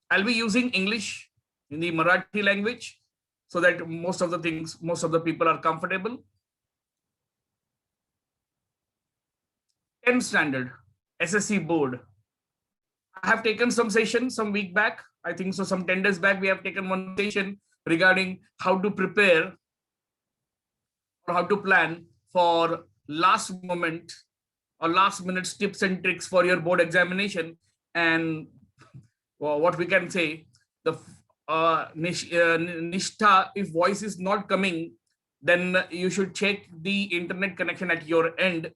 I'll be using English in the Marathi language so that most of the people are comfortable. 10th standard SSC board. I have taken some session some week back. I think so. Some 10 days back, we have taken one session regarding how to prepare or how to plan for last moment or last minute tips and tricks for your board examination. And what we can say, the nishtha, if voice is not coming, then you should check the internet connection at your end.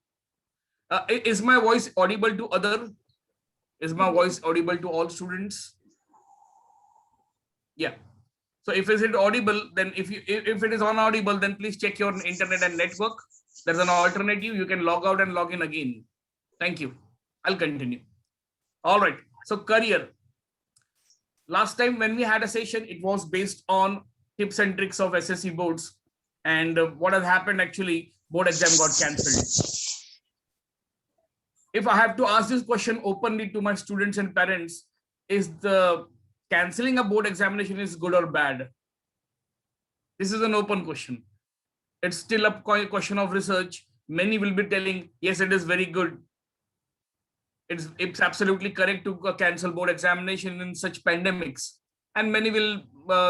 Is my voice audible to other? Is my voice audible to all students? Yeah. So if it is audible, then if it is unaudible, then please check your internet and network. There's an alternative. You can log out and log in again. Thank you. I'll continue. All right. So career. Last time when we had a session, it was based on tips and tricks of SSC boards. And what has happened actually, board exam got cancelled. If I have to ask this question openly to my students and parents, is the cancelling a board examination is good or bad? This is an open question. It's still a question of research. Many will be telling, yes, it is very good. It's absolutely correct to cancel board examination in such pandemics. And many will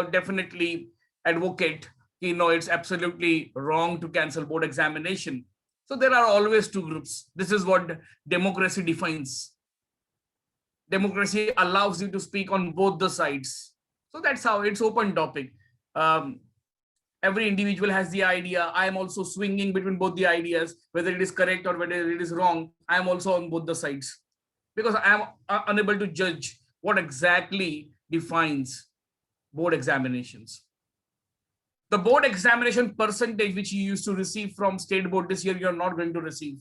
definitely advocate, it's absolutely wrong to cancel board examination. So there are always two groups. This is what democracy defines. Democracy allows you to speak on both the sides. So that's how it's open topic. Every individual has the idea. I am also swinging between both the ideas, whether it is correct or whether it is wrong. I am also on both the sides because I am unable to judge what exactly defines board examinations. The board examination percentage which you used to receive from state board this year, you're not going to receive.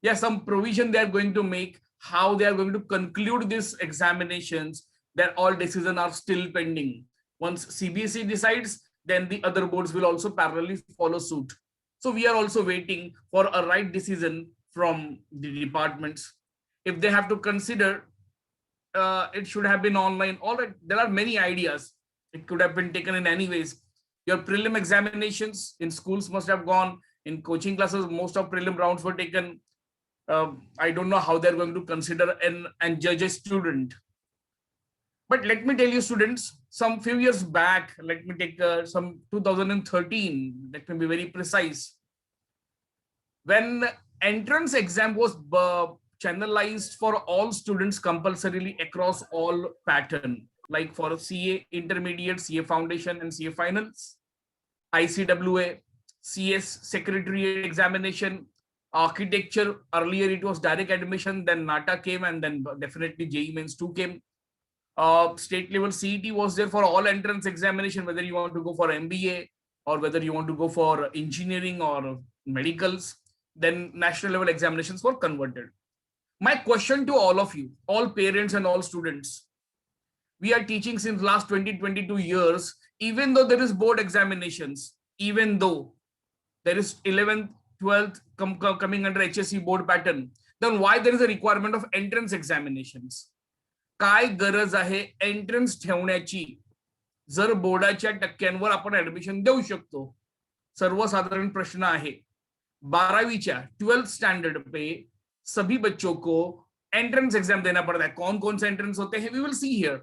Yes, some provision they are going to make, how they are going to conclude these examinations, that all decisions are still pending. Once CBSE decides, then the other boards will also parallelly follow suit. So we are also waiting for a right decision from the departments. If they have to consider, it should have been online. All right, there are many ideas. It could have been taken in any ways. Your prelim examinations in schools must have gone. In coaching classes, most of prelim rounds were taken. I don't know how they're going to consider and judge a student. But let me tell you, students, some few years back, let me take some 2013, let me be very precise. When entrance exam was channelized for all students compulsorily across all pattern, like for CA Intermediate, CA Foundation and CA Finals, ICWA, CS Secretariat Examination, Architecture, earlier it was direct admission, then NATA came, and then definitely JEE Mains 2 came. State level CET was there for all entrance examination, whether you want to go for MBA or whether you want to go for engineering or medicals. Then national level examinations were converted. My question to all of you, all parents and all students, we are teaching since last 22 years, even though there is board examinations, even though there is 11th, 12th coming under HSC board pattern, then why there is a requirement of entrance examinations? काय गरज आहे entrance ठेवण्याची? जर बोर्डाच्या टक्क्यांवर आपण admission देऊ शकतो. सर्वसाधारण प्रश्न आहे. 12वीच्या 12th स्टैंडर्ड पे सभी बच्चों को एंट्रेंस एग्जाम देना पड़ता है. कौन कौन से एंट्रेंस होते हैं? We will see here.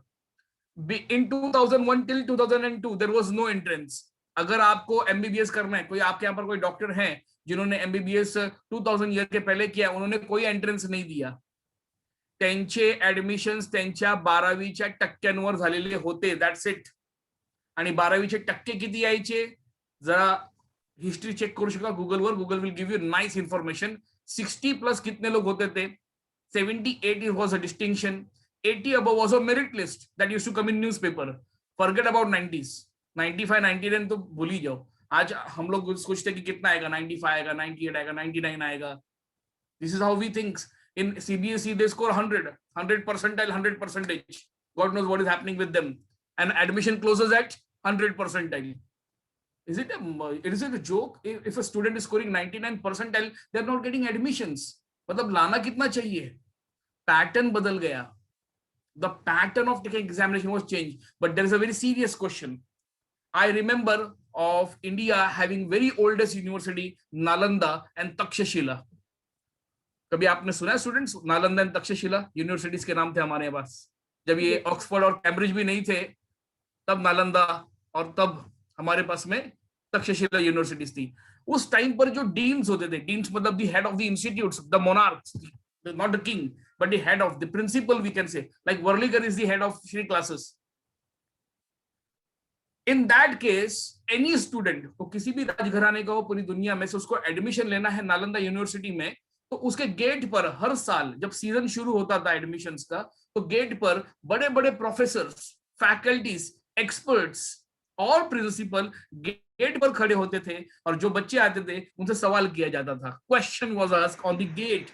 In 2001 till 2002 there was no entrance. अगर आपको एमबीबीएस करना है, कोई आपके यहाँ पर कोई डॉक्टर हैं जिन्होंने एमबीबीएस 2000 ईयर के पहले किया, उन्होंने कोई एंट्रेंस नहीं दिया. त्यांचे ऍडमिशन्स त्यांच्या 12वीच्या टक्क्यांवर झालेले होते. That's it. आणि 12वीचे टक्के किती यायचे? जरा हिस्ट्री चेक करू शकता गुगलवर. Google will give you nice information. 60+ कितने लोग होते थे? 78 was a distinction. 80 above was a merit list that used to come in newspaper. Forget about 90s. 95 99 तो भूल ही जाओ. आज हम लोग सोचते कि कितना आएगा, 95 आएगा, 98 आएगा, 99 आएगा. This is how we think. In CBSE they score 100 percentile, 100 percentage. God knows what is happening with them. And admission closes at 100 percentile. Is it a joke? If a student is scoring 99 percentile, they are not getting admissions. मतलब लाना कितना चाहिए? Pattern बदल गया. The pattern of taking examination was changed. But there is a very serious question. I remember of India having very oldest university, Nalanda and Takshashila. कभी आपने सुना है students, Nalanda and Takshashila universities के नाम थे हमारे पास? जब ये ऑक्सफोर्ड और कैम्ब्रिज भी नहीं थे, तब नालंदा और तब हमारे पास में तक्षशिला यूनिवर्सिटीज थी. उस टाइम पर जो डीन्स होते थे, डीन्स मतलब the head of the institutes, the monarchs, not the king but the head of the principal, we can say, like Warlikar is the head of Shri classes. In that case any student, तो किसी भी राजघराने का हो पूरी दुनिया में से, उसको एडमिशन लेना है नालंदा यूनिवर्सिटी में, तो उसके गेट पर हर साल जब सीजन शुरू होता था एडमिशंस का, तो गेट पर बड़े बड़े प्रोफेसर्स, फैकल्टीज, एक्सपर्ट्स और प्रिंसिपल गेट पर खड़े होते थे, और जो बच्चे आते थे उनसे सवाल किया जाता था. Question was asked on the gate,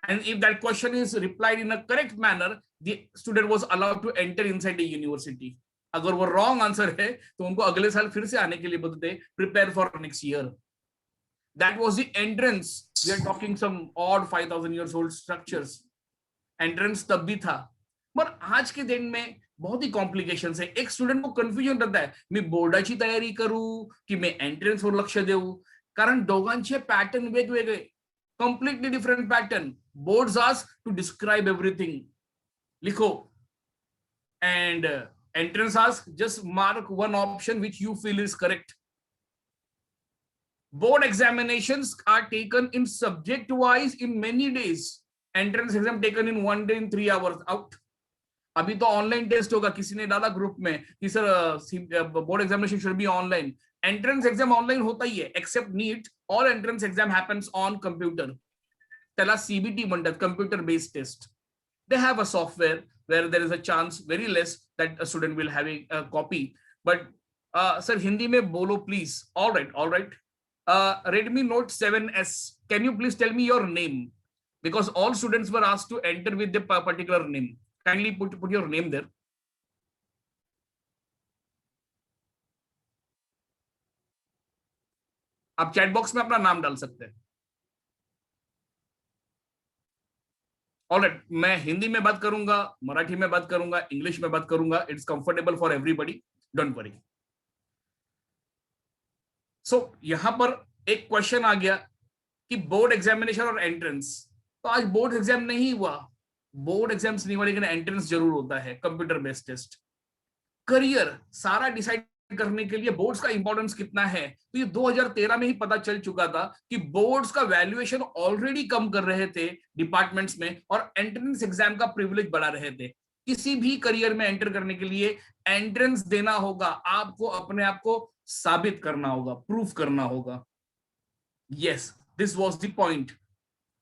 and if that question is replied in a correct manner, the student was allowed to enter inside the university. अगर वो wrong answer है तो उनको अगले साल फिर से आने के लिए बोलते थे, prepare for next year. That was the entrance. We are talking some odd 5,000 years old structures. Entrance तब भी था. पर आज के दिन में बहुत ही कॉम्प्लिकेशंस है. एक स्टूडेंट को कंफ्यूजन रहता है, मी बोर्डाची तयारी करू की मी एंट्रन्सवर लक्ष देऊ, कारण दोघांचे पॅटर्न वेगवेगळे, completely different pattern. Boards ask to describe everything, लिखो, and entrance ask just mark one option which you feel is correct. Board examinations are taken in subject wise in many days. Entrance exam taken in 1 day in 3 hours out. अभी तो online test होगा, किसी ने डाला group में कि sir board examination should be online. Entrance exam online होता ही है, except NEET. All entrance exam happens on computer. त्याला सीबीटी म्हणतात, computer based test. They have a software where there is a chance very less that a student will have a copy. But sir, Hindi में बोलो please. All right. Redmi Note 7S. Can you please tell me your name? Because all students were asked to enter with the particular name. Kindly put your name there. आप chat box में अपना नाम डाल सकते हैं. Alright, मैं हिंदी में बात करूंगा, मराठी में बात करूंगा, इंग्लिश में बात करूंगा. It's comfortable for everybody, don't worry. So यहां पर एक क्वेश्चन आ गया कि बोर्ड एग्जामिनेशन और एंट्रेंस. तो आज बोर्ड एग्जाम नहीं हुआ, बोर्ड एग्जाम्स नहीं हुआ, लेकिन एंट्रेंस जरूर होता है, कंप्यूटर बेस्ड टेस्ट. करियर सारा डिसाइड करने के लिए बोर्ड्स का इंपॉर्टेंस कितना है, तो ये 2013 में ही पता चल चुका था कि बोर्ड्स का वैल्यूएशन ऑलरेडी कम कर रहे थे डिपार्टमेंट्स में, और एंट्रेंस एग्जाम का प्रिविलेज बढ़ा रहे थे. किसी भी करियर में एंटर करने के लिए एंट्रेंस देना होगा, आपको अपने आप को साबित करना होगा, प्रूफ करना होगा. Yes, this was the point.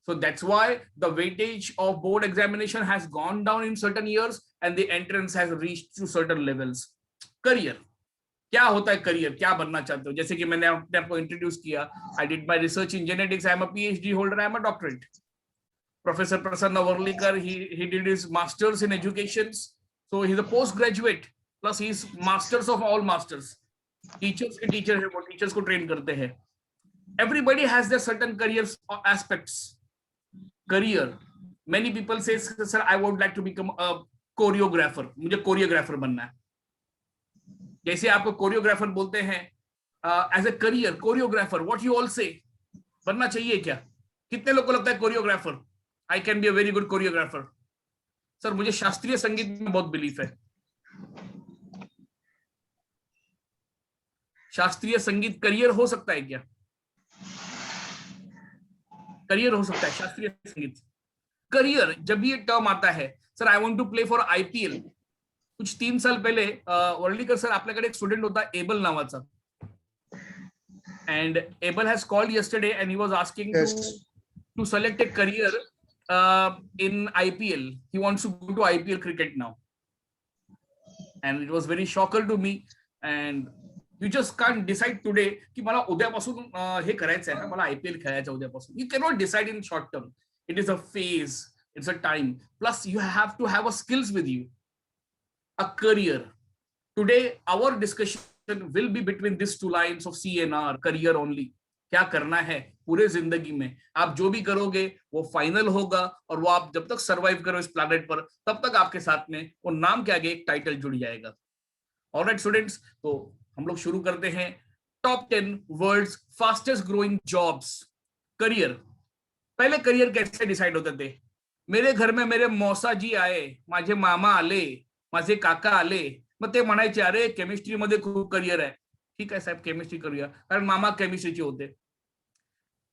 So that's why the weightage of board examination has gone down in certain years and the entrance has reached to certain levels. Career, क्या होता है करियर, क्या बनना चाहते हो? जैसे कि मैंने अपने आपको इंट्रोड्यूस किया, I did my research in genetics, I am a PhD holder, I am a doctorate. Professor Prasanna Worlikar, he did his masters in education, so he's a postgraduate, plus he is masters of all masters. Teachers के teacher है, वो teachers को train करते हैं. Everybody has their certain career aspects. Career, many people say, sir, I would like to become a choreographer, मुझे choreographer बनना है. जैसे आपको कोरियोग्राफर बोलते हैं as a career, choreographer, what you all say, बनना चाहिए क्या? कितने लोग को लगता है choreographer, I can be a very good choreographer? Sir मुझे शास्त्रीय संगीत में बहुत बिलीफ है. शास्त्रीय संगीत करियर हो सकता है क्या? करियर हो सकता है शास्त्रीय संगीत. करियर जब ये टर्म आता है, sir I want to play for IPL. कुछ 3 साल पहले वर्लीकर सर, आपल्याकडे एक स्टुडंट होता एबल नावाचा, and Abel has called yesterday and he was asking to select a career in IPL. He wants to go to IPL cricket now, and it was very shocker to me. And you just can't decide today कि मला उद्यापासून हे करायचं आहे, मला IPL खेळायचं उद्यापासून. You cannot decide in short term. It is a phase, it's a time. Plus you have to have a skills with you, a career. Today our discussion will be between these two lines of CNR, career only. क्या करना है, पूरे जिंदगी में आप जो भी करोगे वो फाइनल होगा, और वो आप जब तक सरवाइव करो इस प्लैनेट पर तब तक आपके साथ में वो नाम के आगे एक टाइटल जुड़ जाएगा। ऑलराइट स्टूडेंट्स, तो हम लोग शुरू करते हैं। Top 10 world's fastest growing jobs. Career. पहले करियर कैसे डिसाइड होते थे? मेरे घर में मेरे मौसाजी आए, माझे मामा आले, माझे काका आले, मग ते म्हणायचे अरे केमिस्ट्री मध्ये खूप करियर आहे. ठीक आहे साहेब, केमिस्ट्री करूया, कारण मामा केमिस्ट्रीचे होते.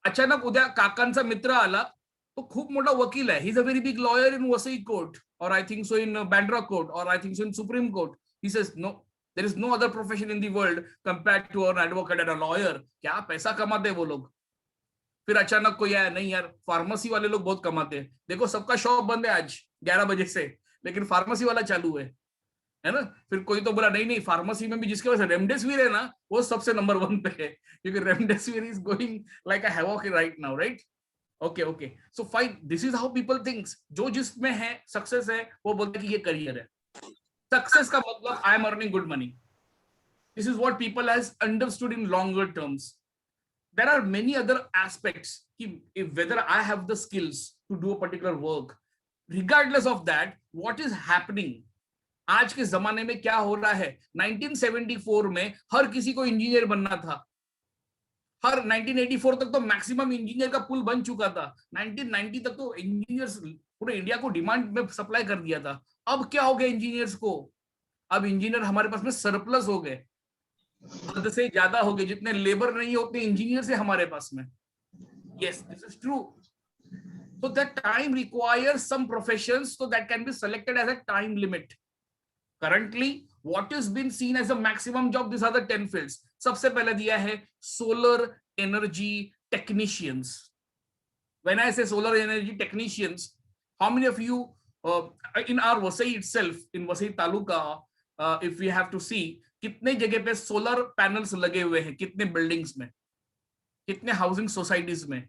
अचानक उद्या काकांचा मित्र आला, तो खूप मोठा वकील आहे, he is a very big lawyer in Vasai court, और I think so in Bandra court, और I think so in supreme court. He says no, there is no other profession in the world compared to an advocate and a lawyer. क्या पैसा कमाते हैं वो लोग. फिर अचानक कोई आया, नहीं यार फार्मेसी वाले लोग बहुत कमाते हैं, देखो सबका शॉप बंद है आज 11 बजे से, लेकिन फार्मेसी वाला चालू है ना. फिर कोई तो बोला नहीं नहीं, फार्मेसी में भी जिसके पास रेमडेसिविर है ना वो सबसे नंबर 1 पे है, क्योंकि remdesivir is going like a havoc right now, right. Okay okay, so fine, this is how people thinks. जो जिसमें है सक्सेस है वो बोलते हैं कि ये करियर है. सक्सेस का मतलब I am earning good money. This is what people has understood in longer terms. There are many other aspects, if whether I have the skills to do a particular work. Regardless of that, what is happening? आज के जमाने में क्या हो रहा है? 1974 में हर किसी को इंजीनियर बनना था. हर 1984 तक तो मैक्सिमम इंजीनियर का पुल बन चुका था. 1990 तक तो इंजीनियर्स पूरे इंडिया को डिमांड में सप्लाई कर दिया था. अब क्या हो गया इंजीनियर्स को? अब इंजीनियर हमारे पास में सरप्लस हो गए, हद से ज्यादा हो गए. जितने लेबर नहीं होते इंजीनियर से हमारे पास में. Yes, this is true. So that time requires some professions, so that can be selected as a time limit. Currently, what is been seen as a maximum job, these are the 10 fields. सबसे पहले दिया है solar energy technicians. When I say solar energy technicians, how many of you in our Vasai itself, in Vasai Taluka, if we have to see, कितने जगह पे solar panels लगे हुए हैं, कितने बिल्डिंग्स में, कितने हाउसिंग सोसाइटीज में.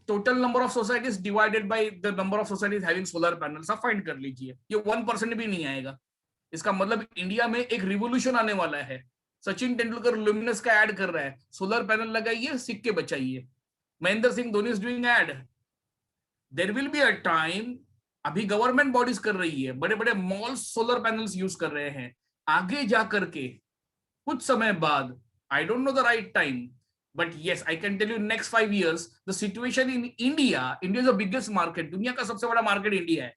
Total number of societies divided by the number of societies having solar panels, आप फाइंड कर लीजिए. ये 1% भी नहीं आएगा. इसका मतलब इंडिया में एक रिवोल्यूशन आने वाला है. सचिन तेंदुलकर लुमिनस का ऐड कर रहा है, सोलर पैनल लगाइए, सिक्के बचाइए. Mahendra Singh Dhoni is doing ad. There will be a time, अभी गवर्नमेंट बॉडीज कर रही है, बड़े बड़े मॉल्स सोलर पैनल्स यूज कर रहे हैं. आगे जाकर के कुछ समय बाद, I don't know the right time, but yes I can tell you next 5 years the situation in India. India is the biggest market, दुनिया का सबसे बड़ा मार्केट इंडिया है.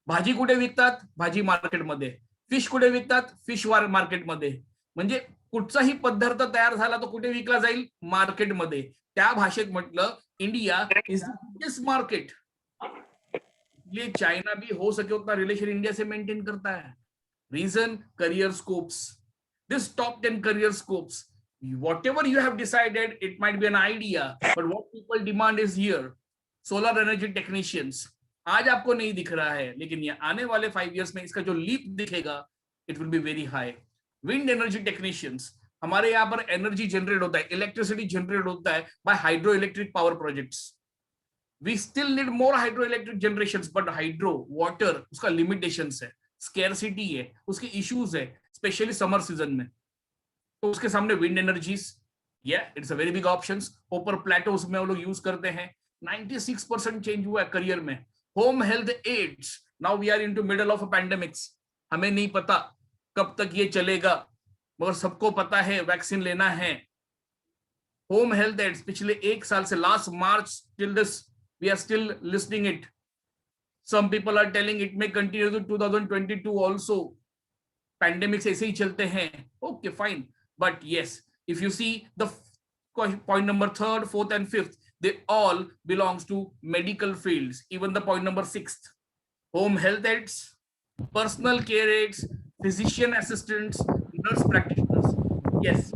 भाजी कुठे विकतात? भाजी मार्केटमध्ये. फिश कुठे विकतात? फिश मार्केटमध्ये. म्हणजे कुठचाही पदार्थ तयार झाला तो कुठे विकला जाईल? मार्केटमध्ये. त्या भाषेत म्हटलं India is the biggest market. ये चाइना भी हो सके उतना रिलेशन इंडिया से मेंटेन करता है. Reason, career scopes. This top 10 career scopes, whatever you have decided, it might be an idea, but what people demand is here. Solar energy technicians. आज आपको नहीं दिख रहा है, लेकिन ये आने वाले 5 years में इसका जो लीप दिखेगा, it will be very high. Wind energy technicians. हमारे यहाँ पर एनर्जी जनरेट होता है, इलेक्ट्रिसिटी जनरेट होता है by hydroelectric power projects. We still need more hydroelectric generations, but hydro, water, उसका limitations है, स्केर्सिटी है, उसके इश्यूज है, स्पेशली समर सीजन में. तो उसके सामने wind energies, it's a very big options. ऊपर प्लेटोस में वो लोग यूज करते हैं. 96% चेंज हुआ है करियर में. Home health aids, now we are into middle of a pandemics. हमें नहीं पता कब तक ये चलेगा, मगर सबको पता है वैक्सीन लेना है. होम हेल्थ एड्स पिछले 1 साल से, last March till this, we are still listening it. Some people are telling it may continue to 2022 also. Pandemics ऐसे ही चलते हैं. Okay, fine. But yes, if you see the point number 3rd, 4th, and 5th, they all belongs to medical fields. Even the point number 6th, home health aides, personal care aides, physician assistants, nurse practitioners. Yes,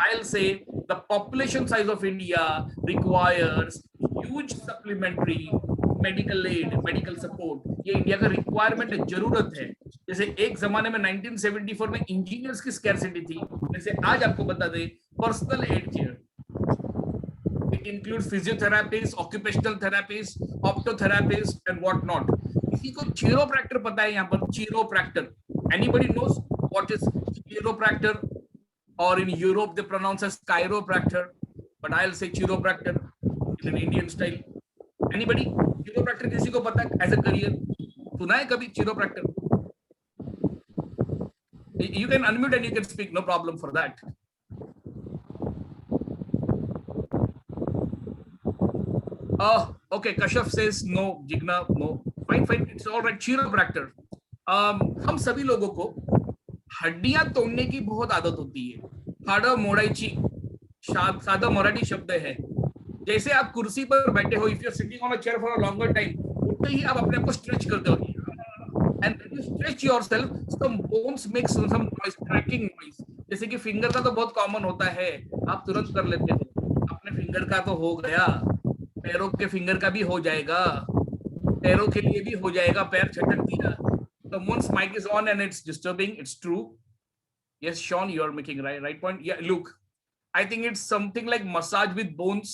I'll say the population size of India requires huge supplementary medical aid, medical support. ये India का requirement है, जरूरत है. जैसे एक जमाने में 1974 में इंजीनियर्स की स्कैर्सिटी थी, जैसे आज आपको बता दें personal aid care. It includes physiotherapist, occupational therapist, optotherapist and what not. किसी को चिरोप्रैक्टर पता है यहाँ पर? Chiropractor, anybody knows what is chiropractor? और in Europe they pronounce as chiropractor. but I'll say chiropractor in an Indian style. Anybody? Chiropractor किसी को पता है as a career? सुना है कभी chiropractor? You can unmute and you can speak, no problem for that. Okay, Kashyap says no, Jigna no. Fine, fine, it's all right. Chiropractor. हम सभी लोगों को हड्डियां तोड़ने की बहुत आदत होती है. हाडं मोडायची साधा मराठी शब्द है. जैसे आप कुर्सी पर बैठे हो, if you are sitting on a chair for a longer time, उठते ही आप अपने आप को स्ट्रेच करते हो, and when you stretch yourself some bones make some noise, cracking noise. जैसे कि फिंगर का तो बहुत कॉमन होता है, आप तुरंत कर लेते हो. अपने फिंगर का तो हो गया, पैरों के फिंगर का भी हो जाएगा, पैरों के लिए भी हो जाएगा. पैर झटक दिया, someone's mic is on and it's disturbing. It's true. Yes, Sean, you're making right point. Yeah, look, I think it's something like massage with bones.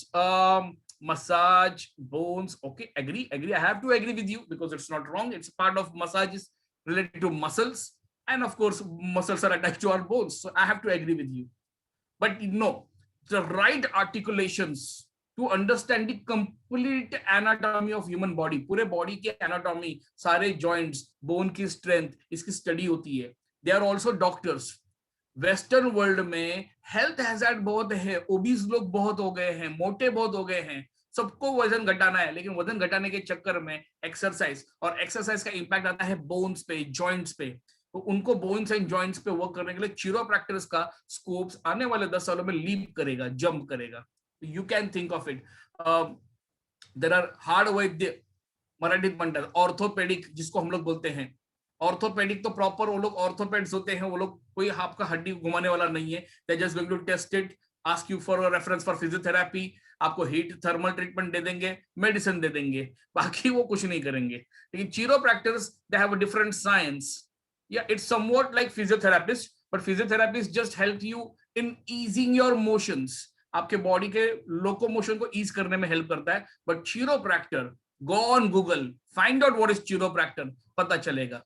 Massage bones. Okay, agree. I have to agree with you because it's not wrong. It's part of massage is related to muscles, and of course, muscles are attached to our bones. So I have to agree with you. But no, the right articulations to understand the complete anatomy of human body, पूरे body के anatomy, सारे joints, bone की strength, इसकी study होती है. They are also doctors. Western world में health hazard बहुत है, ओबीज लोग बहुत हो गए हैं, मोटे बहुत हो गए हैं, सबको वजन घटाना है, लेकिन वजन घटाने के चक्कर में एक्सरसाइज, और एक्सरसाइज का इंपैक्ट आता है बोन्स पे, जॉइंट्स पे. तो उनको बोन्स एंड जॉइंट्स पे वर्क करने के लिए चिरोप्रैक्टर्स का स्कोप्स आने वाले 10 सालों में लीप करेगा, जंप करेगा. You can think of it. There are hard वैद्य, मराठीत म्हणतात ऑर्थोपेडिक, जिसको हम लोग बोलते हैं. ऑर्थोपेडिक तो प्रॉपर वो लोग ऑर्थोपेड्स होते हैं, वो लोग कोई आपका हड्डी घुमाने वाला नहीं है. They just going to test it, ask you for a reference for physiotherapy, आपको हीट थर्मल ट्रीटमेंट दे देंगे, मेडिसिन दे देंगे, बाकी वो कुछ नहीं करेंगे. लेकिन chiropractors they have a different science. Yeah it's somewhat like physiotherapist, but physiotherapist just help you in easing your motions, आपके बॉडी के लोकोमोशन को ईज करने में हेल्प करता है. But chiropractor, go on Google, find out what is chiropractor, पता चलेगा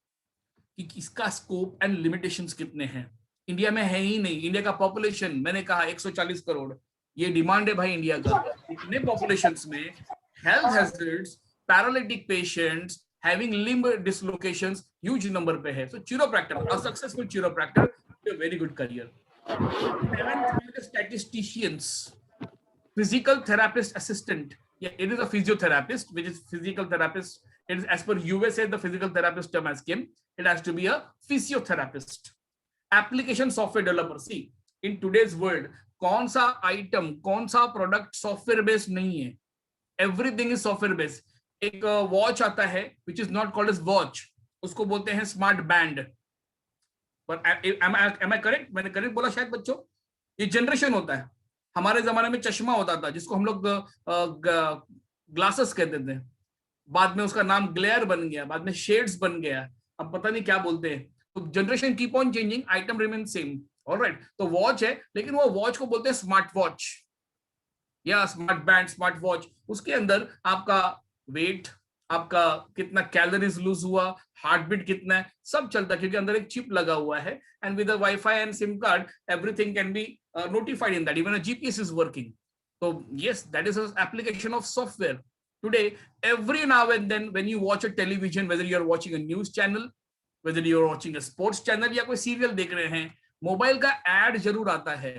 कि इसका स्कोप एंड लिमिटेशंस कितने हैं. इंडिया में है ही नहीं. इंडिया का पॉपुलेशन मैंने कहा 140 करोड़, ये डिमांड है भाई इंडिया का. इतने पॉपुलेशंस में health hazards, paralytic patients, having limb dislocations huge number पे है. So chiropractor, a successful chiropractor, a very good career. Statisticians, physical therapist assistant. Yeah, it is a physiotherapist, which is physical therapist. It is as per USA, the physical therapist term has came. It has to be a physiotherapist. Application software developer. See, in today's world, कौन सा item, कौन सा product software based नहीं है. Everything is software based. एक watch आता है, which is not called as watch. उसको बोलते हैं smart band. But am I correct? मैंने correct बोला शायद बच्चों. ये generation होता है. हमारे जमाने में चश्मा होता था, जिसको हम लोग ग्लासेस कहते थे. बाद में उसका नाम ग्लेयर बन गया, बाद में शेड्स बन गया, अब पता नहीं क्या बोलते हैं. तो generation keep on changing, item remain same. Alright, तो वॉच है, लेकिन वो वॉच को बोलते हैं स्मार्ट वॉच या स्मार्ट बैंड, स्मार्ट वॉच. उसके अंदर आपका वेट, आपका कितना कैलोरीज लूज हुआ, हार्ट बीट कितना है, सब चलता है, क्योंकि अंदर एक चिप लगा हुआ है. And with wifi and SIM card, everything can be notified in that. Even a GPS is working. So yes, that is an application of software. Today, every now and then when you watch a television, whether you are watching a news channel, whether you are watching a sports channel या कोई serial देख रहे हैं, mobile का add जरूर आता है.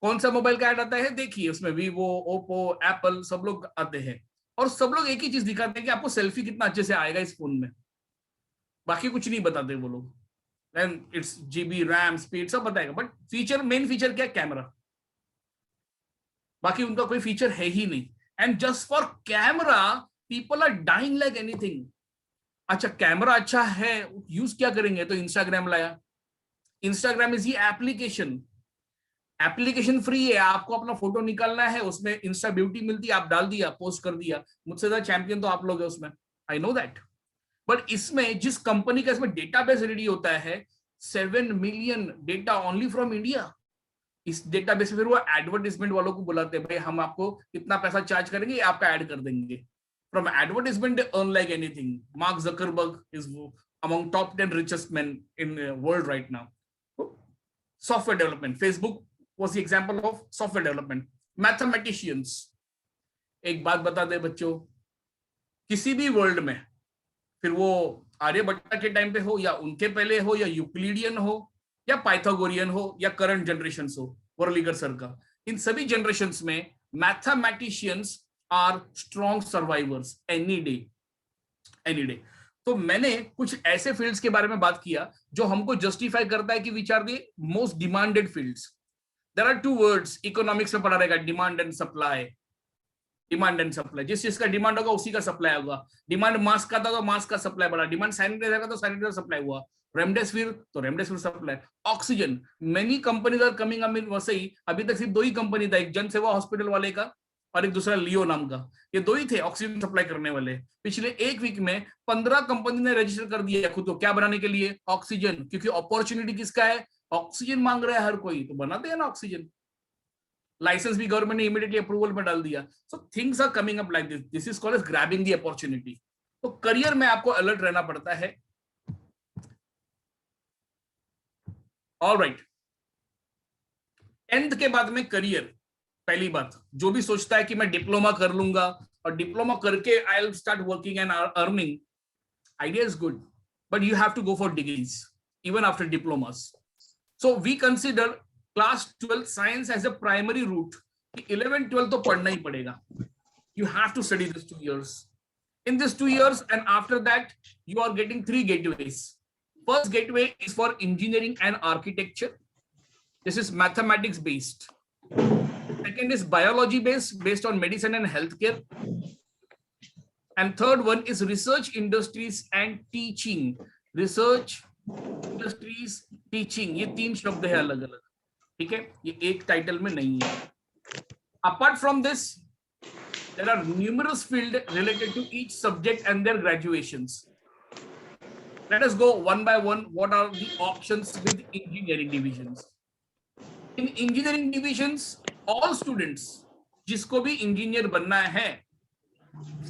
कौन सा मोबाइल का एड आता है? देखिए, उसमें वीवो, ओप्पो, एप्पल, सब लोग आते हैं, और सब लोग एक ही चीज दिखाते हैं कि आपको सेल्फी कितना अच्छे से आएगा इस फोन में. बाकी कुछ नहीं बताते वो लोग. And it's GB, RAM, speed सब बताएगा, बट फीचर, मेन फीचर क्या है? कैमरा. बाकी उनका कोई फीचर है ही नहीं. And just for camera people are dying like anything. अच्छा, कैमरा अच्छा है, यूज क्या करेंगे? तो इंस्टाग्राम लाया. इंस्टाग्राम इज ये एप्लीकेशन. एप्लीकेशन फ्री है, आपको अपना फोटो निकालना है, उसमें इंस्टा ब्यूटी मिलती है, आप डाल दिया, पोस्ट कर दिया. मुझसे ज्यादा चैंपियन तो आप लोग है उसमें, आई नो दैट. बट इसमें जिस कंपनी का इसमें डेटाबेस रेडी होता है, 7 million data only from India. इस डेटाबेस में फिर वो एडवर्टाइजमेंट वालों को बुलाते हैं, भाई हम आपको इतना पैसा चार्ज करेंगे, आपका ऐड कर देंगे. From advertisement they earn like anything. Mark Zuckerberg is among top 10 richest men in world right now. Software development, Facebook was the example of software development. Mathematicians, एक बात बता दे बच्चों, किसी भी वर्ल्ड में, फिर वो आर्यभट्ट के टाइम पे हो या उनके पहले हो या यूक्लिडियन हो या पाइथागोरियन हो या करंट जनरेशन हो, वर्लीगर सर का, इन सभी जनरेशन्स में mathematicians are strong survivors any day, any day. तो मैंने कुछ ऐसे फील्ड्स के बारे में बात किया जो हमको जस्टिफाई करता है कि which are the most demanded fields. There are two words, economics में पढ़ा रहेगा, demand and supply. Demand and supply, जिस चीज का डिमांड होगा उसी का सप्लाई होगा. डिमांड मास्क का था तो मास्क का सप्लाई बढ़ा, डिमांड सैनिटाइजर का तो सैनिटाइजर सप्लाई हुआ, रेमडेसिविर तो remdesivir supply. Oxygen, many companies are coming up in Vasai. अभी तक सिर्फ 2 ही कंपनी था, एक जन सेवा हॉस्पिटल वाले का और एक दूसरा लियो नाम का. ये 2 ही थे ऑक्सीजन सप्लाई करने वाले. पिछले 1 वीक में 15 कंपनी ने रजिस्टर कर दिया खुद को, क्या बनाने के लिए? ऑक्सीजन. क्योंकि अपॉर्चुनिटी किसका है? ऑक्सीजन मांग रहा है हर कोई, तो बनाते हैं ना ऑक्सीजन. लाइसेंस भी गवर्नमेंट ने इमीडिएटली अप्रूवल में डाल दिया. So things are coming up like this. This is called as grabbing the opportunity. तो करियर में आपको अलर्ट रहना पड़ता है. ऑलराइट, 10th के बाद में करियर. पहली बात, जो भी सोचता है कि मैं डिप्लोमा कर लूंगा और डिप्लोमा करके I will start working and earning, idea is good, but you have to go for degrees even after diplomas. So we consider class 12 science as a primary route. 11-12 तो पढ़ना ही पड़ेगा. You have to study this 2 years. In this 2 years and after that, you are getting 3 gateways. First gateway is for engineering and architecture. This is mathematics based. Second is biology based on medicine and healthcare. And third one is research industries and teaching. Research industries, teaching. ये 3 शब्द है अलग अलग. ठीक है, ये एक title में नहीं है. Apart from this, there are numerous fields related to each subject and their graduations. Let us go one by one. What are the options with engineering divisions? In engineering divisions, all students, जिसको भी engineer बनना है,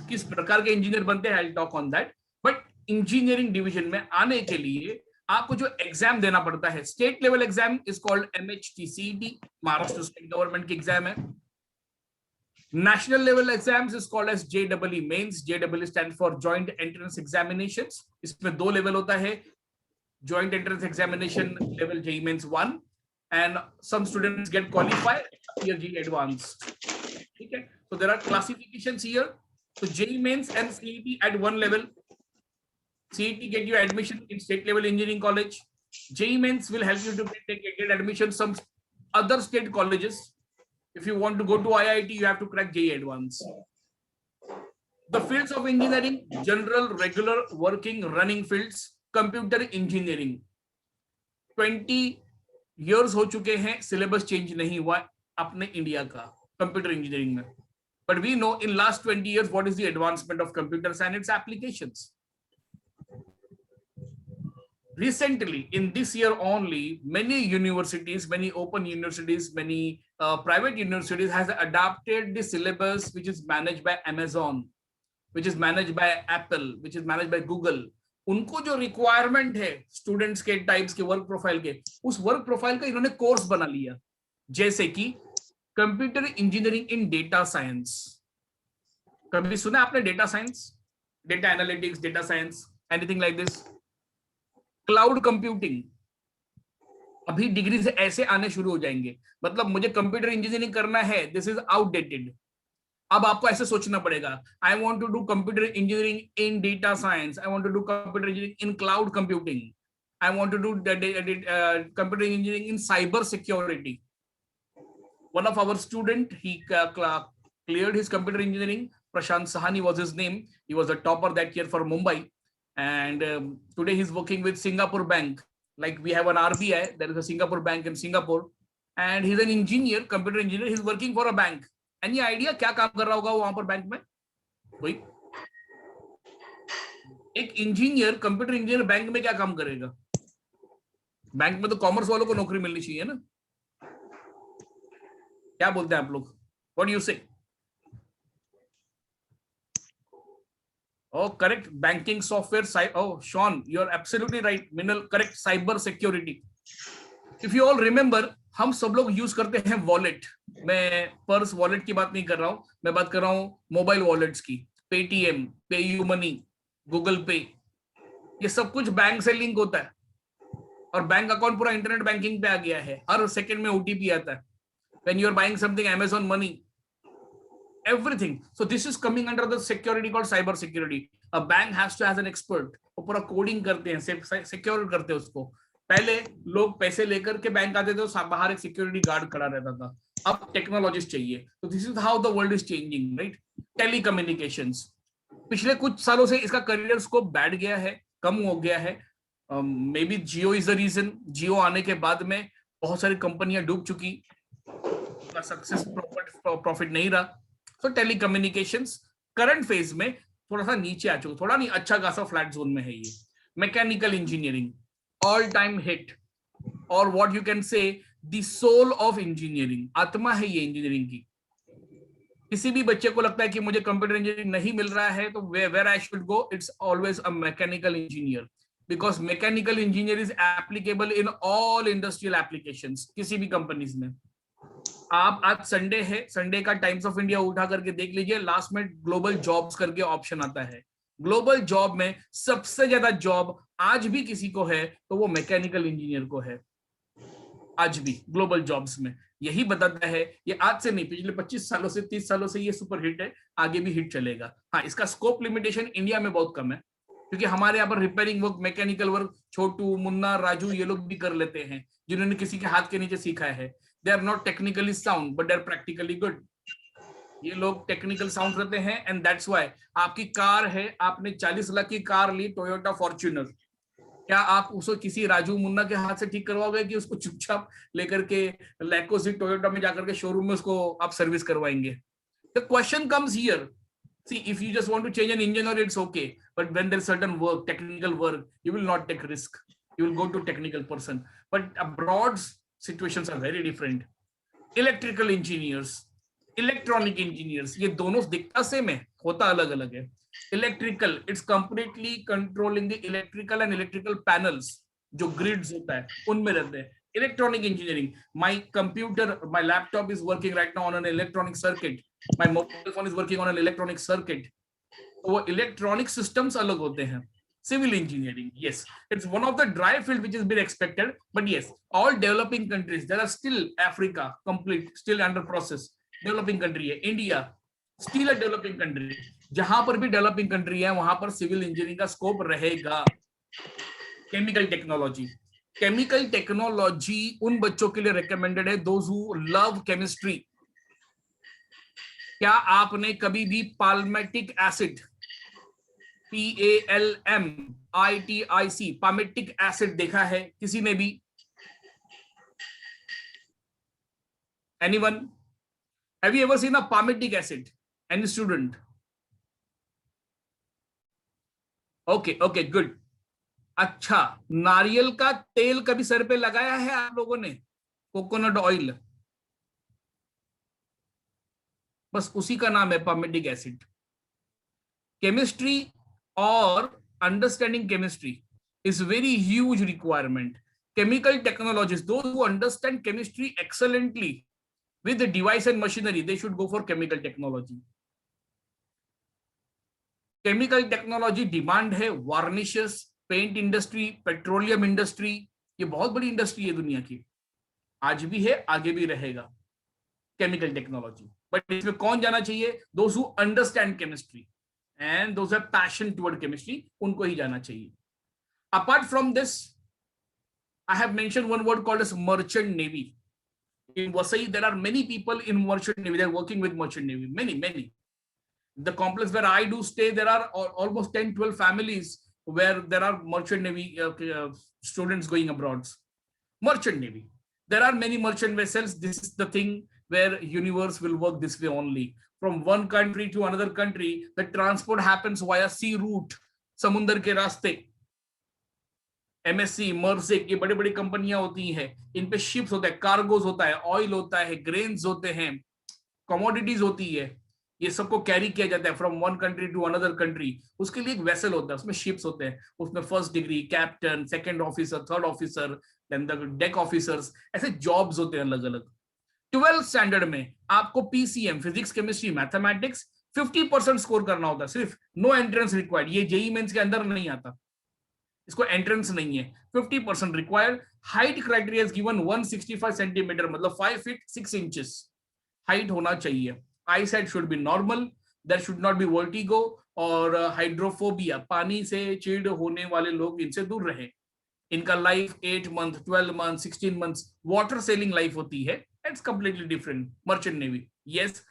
किस प्रकार के engineer बनते हैं, I'll talk on that. But engineering division में आने के लिए आपको जो एग्जाम देना पड़ता है, state level exam is called MHTCET, Maharashtra state government की एग्जाम है. National level exams is called as JEE mains. JEE stands for Joint Entrance Examinations. इसमें 2 लेवल होता है. Joint Entrance Examination level JEE mains 1, and some students get qualified here JEE advanced. ठीक है, so there are classifications here. So JEE mains and CET at 1 level. CET get you admission in state level engineering college. JEE mains will help you to get admission some other state colleges. If you want to go to IIT, you have to crack JEE Advanced. The fields of engineering: general, regular, working, running fields. Computer engineering. 20 years हो चुके हैं, syllabus change नहीं हुआ अपने India का computer engineering में. But we know in last 20 years what is the advancement of computers and its applications. Recently, in this year only, many universities, many open universities, many private universities has adopted the syllabus which is managed by Amazon, which is managed by Apple, which is managed by Google. उनको जो requirement है students के types के work profile के, उस work profile का इन्होंने course बना लिया. जैसे कि computer engineering in data science. कभी सुना आपने data science, data analytics, data science, anything like this? Cloud computing. अभी डिग्रीज ऐसे आने शुरू हो जाएंगे. मतलब मुझे कंप्यूटर इंजीनियरिंग करना है, दिस इज आउटडेटेड. अब आपको ऐसे सोचना पड़ेगा, I want to do computer engineering in data science, I want to do computer engineering in cloud computing, I want to do computer engineering in cyber security. One of our student, he cleared his computer engineering. Prashant Sahani was his name. He was a topper that year for Mumbai. And today he's working with Singapore Bank. Like we have an RBI, there is a Singapore Bank in Singapore, and he's an engineer, computer engineer. He's working for a bank. Any idea क्या काम कर रहा होगा वहां पर bank में? कोई एक इंजीनियर, कंप्यूटर इंजीनियर बैंक में क्या काम करेगा? बैंक में तो कॉमर्स वालों को नौकरी मिलनी चाहिए ना. क्या बोलते हैं आप लोग? What do you say? Oh, correct. Banking software. Oh, Sean, you're absolutely right. Minal, correct. Cyber security. If you all remember, हम सब लोग यूज करते हैं वॉलेट। मैं पर्स वॉलेट की बात नहीं कर रहा हूं, मैं बात कर रहा हूं मोबाइल वॉलेट्स की। पेटीएम, पेयू मनी, गूगल पे, ये सब कुछ बैंक से लिंक होता है, और बैंक अकाउंट पूरा इंटरनेट बैंकिंग पे आ गया है। हर सेकंड में ओटीपी आता है। When you are buying something, Amazon money, everything. So this is coming under the security called cyber security. A bank has to has an expert. वो पूरा coding करते हैं, सिक्योर करते हैं उसको। पहले लोग पैसे लेकर के बैंक आते थे, तो बाहर एक सिक्योरिटी गार्ड खड़ा रहता था। अब टेक्नोलॉजिस्ट चाहिए। तो this is how the world is changing, right? Telecommunications, पिछले कुछ सालों से इसका करियर स्कोप बैठ गया है, कम हो गया है। Maybe Jio is the reason. Jio आने के बाद में बहुत सारी कंपनियां डूब चुकी, सक्सेस प्रॉफिट नहीं रहा। तो टेलीकम्युनिकेशंस करंट फेज में थोड़ा सा नीचे आ चुका, थोड़ा नहीं, अच्छा खासा फ्लैट जोन में है ये। Mechanical engineering all time hit, और what you can say the soul of engineering, आत्मा है ये इंजीनियरिंग की। किसी भी बच्चे को लगता है कि मुझे कंप्यूटर इंजीनियरिंग नहीं मिल रहा है, तो where I should go, it's always a mechanical engineer, because mechanical engineer is applicable in all industrial applications, किसी भी कंपनीज में। आप आज संडे है, संडे का टाइम्स ऑफ इंडिया उठा करके देख लीजिए, लास्ट में ग्लोबल जॉब्स करके ऑप्शन आता है। ग्लोबल जॉब में सबसे ज्यादा जॉब आज भी किसी को है तो वो मैकेनिकल इंजीनियर को है। आज भी ग्लोबल जॉब्स में यही बताता है, ये आज से नहीं, पिछले 25 सालों से 30 सालों से ये सुपर हिट है, आगे भी हिट चलेगा। हाँ, इसका स्कोप लिमिटेशन इंडिया में बहुत कम है, क्योंकि हमारे यहाँ पर रिपेयरिंग वर्क, मैकेनिकल वर्क छोटू, मुन्ना, राजू ये लोग भी कर लेते हैं, जिन्होंने किसी के हाथ के नीचे सीखा है। They are not technically sound, but they are practically good. ये लोग टेक्निकल साउंड रहते हैं, एंड दैट्स व्हाई आपकी कार है, आपने 40 लाख की कार ली, टोयोटा फॉर्च्यूनर, क्या आप उसको किसी राजू मुन्ना के हाथ से ठीक करवाओगे, कि उसको चुपचाप लेकर के लैकोसी टोयोटा में जाकर के शोरूम में उसको आप सर्विस करवाएंगे? The question comes here, see, if you just want to change an engine oil, it's okay, but when there's certain work, technical work, you will not take risk, you will go to technical person. But abroad situations are very different. Electrical engineers, electronic engineers, ये दोनों दिखता same है, होता अलग अलग है। Electrical, it's completely controlling the electrical and electrical panels, जो grids होता है उनमें रहते हैं। Electronic engineering, my computer, my laptop is working right now on an electronic circuit, my mobile phone is working on an electronic circuit. तो वो electronic systems अलग होते हैं। Civil engineering, yes, it's one of the dry field which has been expected, but yes, all developing countries, there are still Africa complete still under process, developing country है, India still a developing country, जहां पर भी developing country है वहां पर civil engineering का scope रहेगा। chemical technology, chemical technology उन बच्चों के लिए recommended है, those who love chemistry। क्या आपने कभी भी palmitic acid, PALMITIC, palmitic acid देखा है किसी ने भी? Anyone? Have you ever seen a palmitic acid? Any student? Okay, okay, good. अच्छा, नारियल का तेल कभी सर पे लगाया है आप लोगों ने? कोकोनट ऑयल, बस उसी का नाम है palmitic acid। केमिस्ट्री और understanding chemistry is very huge requirement. Chemical technologists, those who understand chemistry excellently with the device and machinery, they should go for chemical technology. Chemical technology demand है, varnishes, paint industry, petroleum industry, ये बहुत बड़ी industry है दुनिया की, आज भी है, आगे भी रहेगा chemical technology। बट इसमें कौन जाना चाहिए? Those who understand chemistry and those who have passion toward chemistry, उनको ही जाना चाहिए। Apart from this, I have mentioned one word called as merchant navy. In Vasai, there are many people in merchant navy. They're working with merchant navy. Many. The complex where I do stay, there are almost 10-12 families where there are merchant navy students going abroad. Merchant navy. There are many merchant vessels. This is the thing where universe will work this way only. From one country to another country, the transport happens via sea route, समुंदर के रास्ते। MSC, मर्सेक, ये बड़ी बड़ी कंपनियां होती हैं, इन पे शिप्स होता है, कार्गोज होता है, ऑयल होता है, ग्रेन्स होते हैं, कमोडिटीज होती है। ये सबको कैरी किया जाता है from one country to another country. उसके लिए एक वेसल होता है, उसमें शिप्स होते हैं, उसमें first degree, captain, second officer, third officer, then the deck officers, ऐसे जॉब्स होते हैं अलग अलग। 12th स्टैंडर्ड में आपको PCM, physics, chemistry, mathematics 50% score करना होता है सिर्फ, नो एंट्रेंस रिक्वायर्ड। ये जेई मेंस के अंदर नहीं आता, इसको एंट्रेंस नहीं है, 50% required. Height criteria is given 165 centimetres, मतलब 5 फीट 6 इंचेस हाइट होना चाहिए। Eye sight should be normal, there should not be vertigo और हाइड्रोफोबिया, पानी से चिढ़ होने वाले लोग इनसे दूर रहे। इनका life 8 month, 12 month, 16 month water selling life होती है। It's completely different. Merchant navy, yes,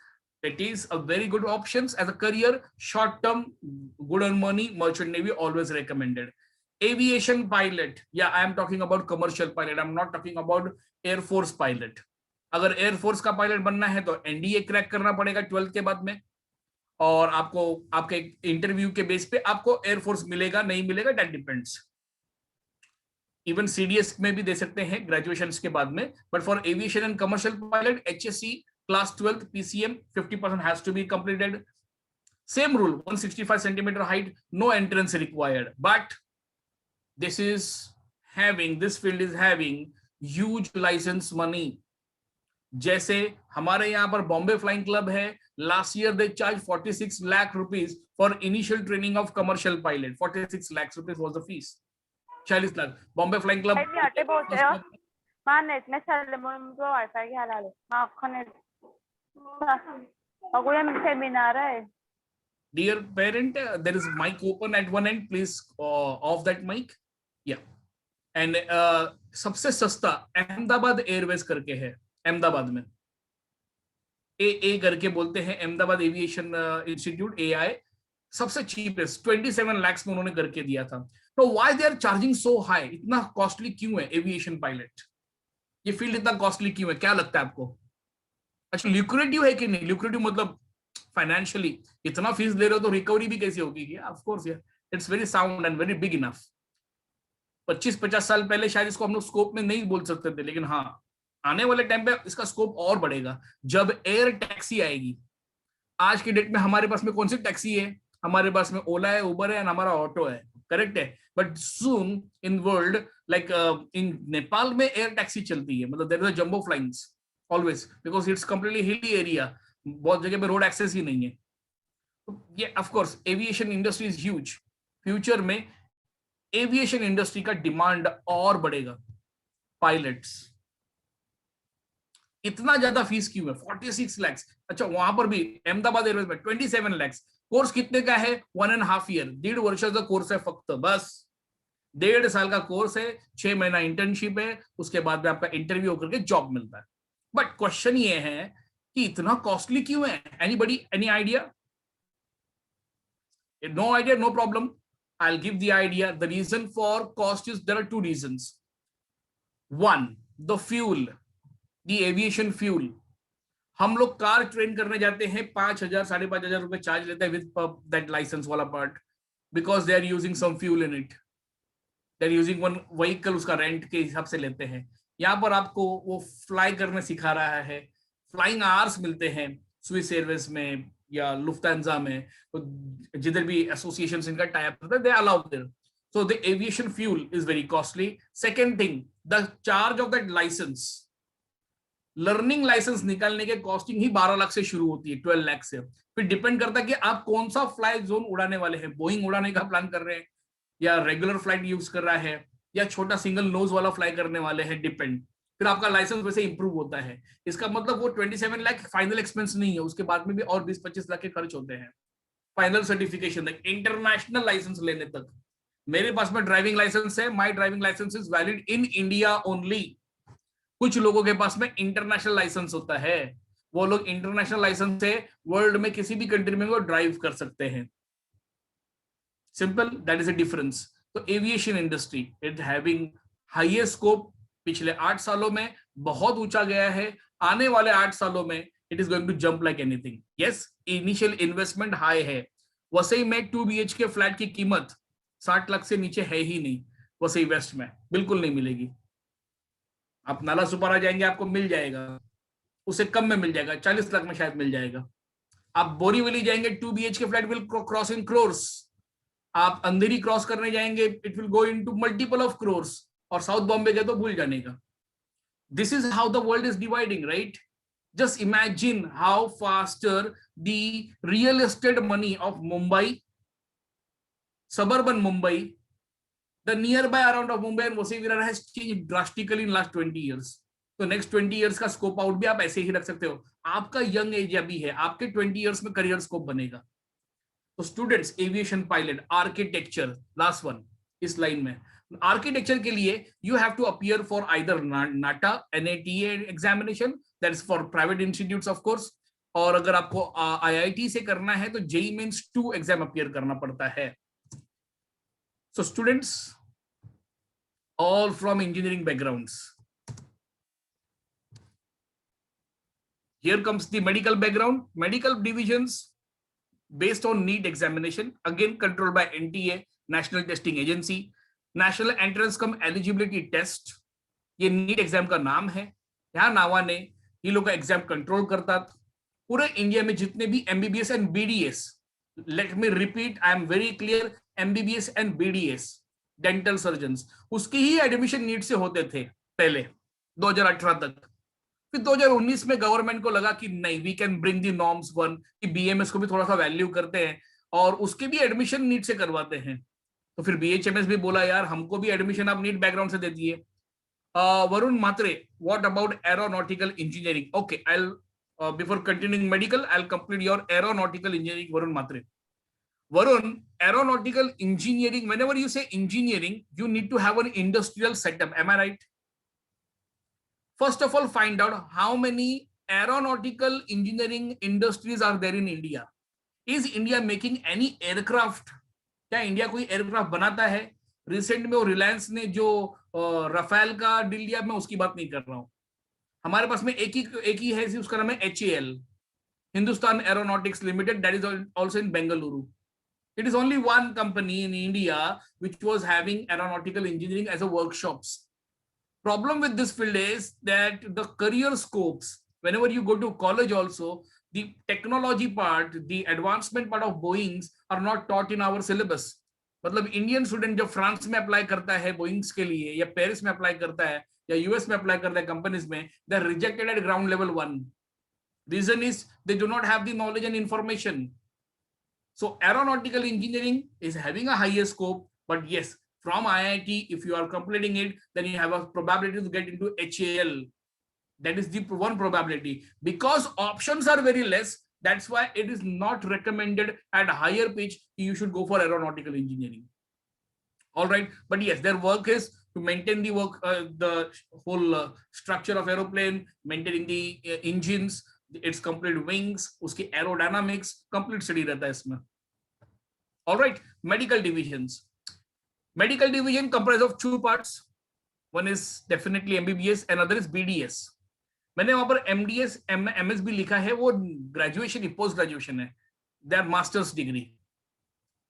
it is a very good options as a career, short term, good earn money. Merchant Navy always recommended. Aviation pilot, yeah, I am talking about commercial pilot, I'm not talking about Air Force pilot. अगर air force का pilot बनना है तो NDA crack करना पड़ेगा 12th के बाद में, और आपको आपके इंटरव्यू के बेस पे आपको एयर फोर्स मिलेगा नहीं मिलेगा, दैट डिपेंड्स। इवन सीडीएस में भी दे सकते हैं ग्रेजुएशन के बाद में, but for aviation and commercial pilot HSC class 12th PCM 50% has to be completed. Same rule, 165 centimeter height, no entrance required. But this field is having huge license money. जैसे हमारे यहाँ पर बॉम्बे फ्लाइंग क्लब है, last year they charge 46 lakh rupees for initial training of commercial pilot. 46 lakh rupees was the fees. 40 lakh Bombay flying club. మా net నే సర్లేమో wifi घ्यायला మా अख्खा नेट अगोदर मी सेमिनार आहे। Dear parent, there is mic open at one end, please off that mic. Yeah. And सबसे सस्ता Ahmedabad Airways करके है, अहमदाबाद में ए करके बोलते हैं, अहमदाबाद एविएशन इंस्टीट्यूट, एआई, सबसे चीपेस्ट 27 लाख में उन्होंने करके दिया था। तो why they are charging so high? इतना कॉस्टली क्यों है एविएशन पायलट? ये फील्ड इतना कॉस्टली क्यों है, क्या लगता है आपको? अच्छा, ल्यूक्रेटिव है कि नहीं? ल्यूक्रेटिव मतलब फाइनेंशियली इतना फीस ले रहे हो तो रिकवरी भी कैसी होगी? ऑफ कोर्स यार, it's very sound and very big enough. 25-50 साल पहले शायद इसको हम लोग स्कोप में नहीं बोल सकते थे, लेकिन हाँ, आने वाले टाइम पे इसका स्कोप और बढ़ेगा जब एयर टैक्सी आएगी। आज की डेट में हमारे पास में कौन सी टैक्सी है? हमारे पास में ओला है, उबर है, हमारा ऑटो है, करेक्ट है। But soon in world, like in Nepal में एयर टैक्सी चलती है, मतलब there is a jumbo flyings always, because it's completely hilly area, बहुत जगह पे रोड एक्सेस ही नहीं है। तो ये of course aviation industry is huge. Future में एविएशन इंडस्ट्री का डिमांड और बढ़ेगा। पायलट्स, इतना ज्यादा फीस क्यों है? 46 लाख। अच्छा, वहां पर भी अहमदाबाद एयरवेज में 27 लाख। कोर्स कितने का है? 1.5 ईयर, 1.5 वर्षाचा कोर्स है फक्त, बस 1.5 साल का कोर्स है, 6 महीना इंटर्नशिप है, उसके बाद में आपका इंटरव्यू होकर के जॉब मिलता है। बट क्वेश्चन ये है कि इतना कॉस्टली क्यों है? Anybody, any idea? No idea, no problem. I'll give the idea. The reason for cost is, there are two reasons. One, the fuel, the aviation fuel. हम लोग कार ट्रेन करने जाते हैं, 5,000 5,500 रुपए चार्ज लेते हैं विद दैट लाइसेंस वाला part, because they are using some fuel in it, they are using one vehicle, उसका रेंट के हिसाब से लेते हैं। यहाँ पर आपको वो फ्लाई करने सिखा रहा है, फ्लाइंग आवर्स मिलते हैं स्विस एयरवेज में या लुफ्तांजा में, तो जिधर भी एसोसिएशन इनका टाई अप होता है, they allow there. So the aviation fuel is very costly. Second thing, the charge of that licence, learning licence निकालने के कॉस्टिंग ही 12 लाख से शुरू होती है, 12 लाख से। फिर डिपेंड करता है कि आप कौन सा फ्लाई जोन उड़ाने वाले हैं, बोइंग उड़ाने का प्लान कर रहे हैं या रेगुलर फ्लाइट यूज कर रहा है या छोटा सिंगल नोज वाला फ्लाई करने वाले हैं, डिपेंड। फिर आपका लाइसेंस वैसे इंप्रूव होता है। इसका मतलब वो 27 लाख फाइनल एक्सपेंस नहीं है, उसके बाद में भी और 20-25 लाख के खर्च होते हैं फाइनल सर्टिफिकेशन तक, इंटरनेशनल लाइसेंस लेने तक। मेरे पास में ड्राइविंग लाइसेंस है, my driving licence is valid in India only. कुछ लोगों के पास में इंटरनेशनल लाइसेंस होता है, वो लोग इंटरनेशनल लाइसेंस से वर्ल्ड में किसी भी कंट्री में वो ड्राइव कर सकते हैं। Simple, that is a difference. तो aviation industry it having highest scope. पिछले 8 सालों में बहुत ऊंचा गया है, आने वाले 8 सालों में it is going to jump like anything. Yes, initial investment high है। वसई में 2 BHK फ्लैट की कीमत 60 लाख से नीचे है ही नहीं, वसई वेस्ट में बिल्कुल नहीं मिलेगी। आप नाला सुपारा जाएंगे, आपको मिल जाएगा, उससे कम में मिल जाएगा, 40 लाख में शायद मिल जाएगा। आप बोरीवली जाएंगे 2 BHK flat will cross in crores, आप अंधेरी क्रॉस करने जाएंगे it will go into multiple of crores, और साउथ बॉम्बे गए तो भूल जाने का. This is how the world is dividing, right? Just imagine how faster the real estate money of Mumbai, suburban Mumbai, the nearby around of Mumbai and Vasai Virar has changed drastically in last 20 years. तो next 20 years का scope out भी आप ऐसे ही रख सकते हो. आपका young age अभी है, आपके 20 इयर्स में करियर स्कोप बनेगा. तो students, aviation pilot, architecture, last one इस लाइन में, आर्किटेक्चर के लिए you have to appear for either NATA NATA examination, that is for private institutes of course, और अगर आपको IIT से करना है तो JEE Mains 2 एग्जाम अपीयर करना पड़ता है. So students all from engineering backgrounds. Here comes the medical background. Medical divisions based on NEET examination, again controlled by NTA, National Testing Agency. National Entrance Cum Eligibility Test, ये NEET exam का नाम है. यहाँ नावा ने ये लोग का exam control करता. पूरे इंडिया में जितने भी MBBS and BDS, let me repeat, I am very clear, MBBS and BDS dental surgeons, उसकी ही एडमिशन नीट से होते थे पहले 2018 तक. फिर 2019 में गवर्नमेंट को लगा कि नहीं, we can bring the norms one, कि BMS को भी थोड़ा सा वैल्यू करते हैं और उसके भी एडमिशन नीट से करवाते हैं. तो फिर BHMS भी बोला यार हमको भी एडमिशन आप नीट बैकग्राउंड से दे दिए. Varun Mhatre, what about aeronautical engineering? Okay, I will before continuing medical I will complete your aeronautical engineering. Varun Mhatre, Varun, aeronautical engineering, whenever you say engineering, you need to have an industrial setup. Am I right? First of all, find out how many aeronautical engineering industries are there in India. Is India making any aircraft? क्या India कोई aircraft बनाता है? Recent में वो रिलायंस ने जो Rafale का deal लिया, मैं उसकी बात नहीं कर रहा हूँ. हमारे पास में एक ही है, उसका नाम है HAL, Hindustan aeronautics limited, that is also in Bengaluru. It is only one company in India which was having aeronautical engineering as a workshops. Problem with this field is that the career scopes, whenever you go to college also, the technology part, the advancement part of Boeings are not taught in our syllabus. मतलब Indian student जब France में apply करता है Boeing's के लिए, या Paris में apply करता है, या US में अप्लाई करता है कंपनीज में, they are rejected at ground level 1. Reason is they do not have the knowledge and information. So aeronautical engineering is having a higher scope, but yes, from IIT, if you are completing it, then you have a probability to get into HAL. That is the one probability. Because options are very less, that's why it is not recommended at a higher pitch. You should go for aeronautical engineering. All right, but yes, their work is to maintain the work, the whole structure of aeroplane, maintaining the engines, its complete wings, उसकी aerodynamics, complete study रहता है इसमें. All right, medical divisions. Medical division comprise of 2 parts. One is definitely MBBS, another is BDS. मैंने वहां पर MDS, MS भी लिखा है, वो ग्रेजुएशन ही, पोस्ट ग्रेजुएशन है, they are master's degree.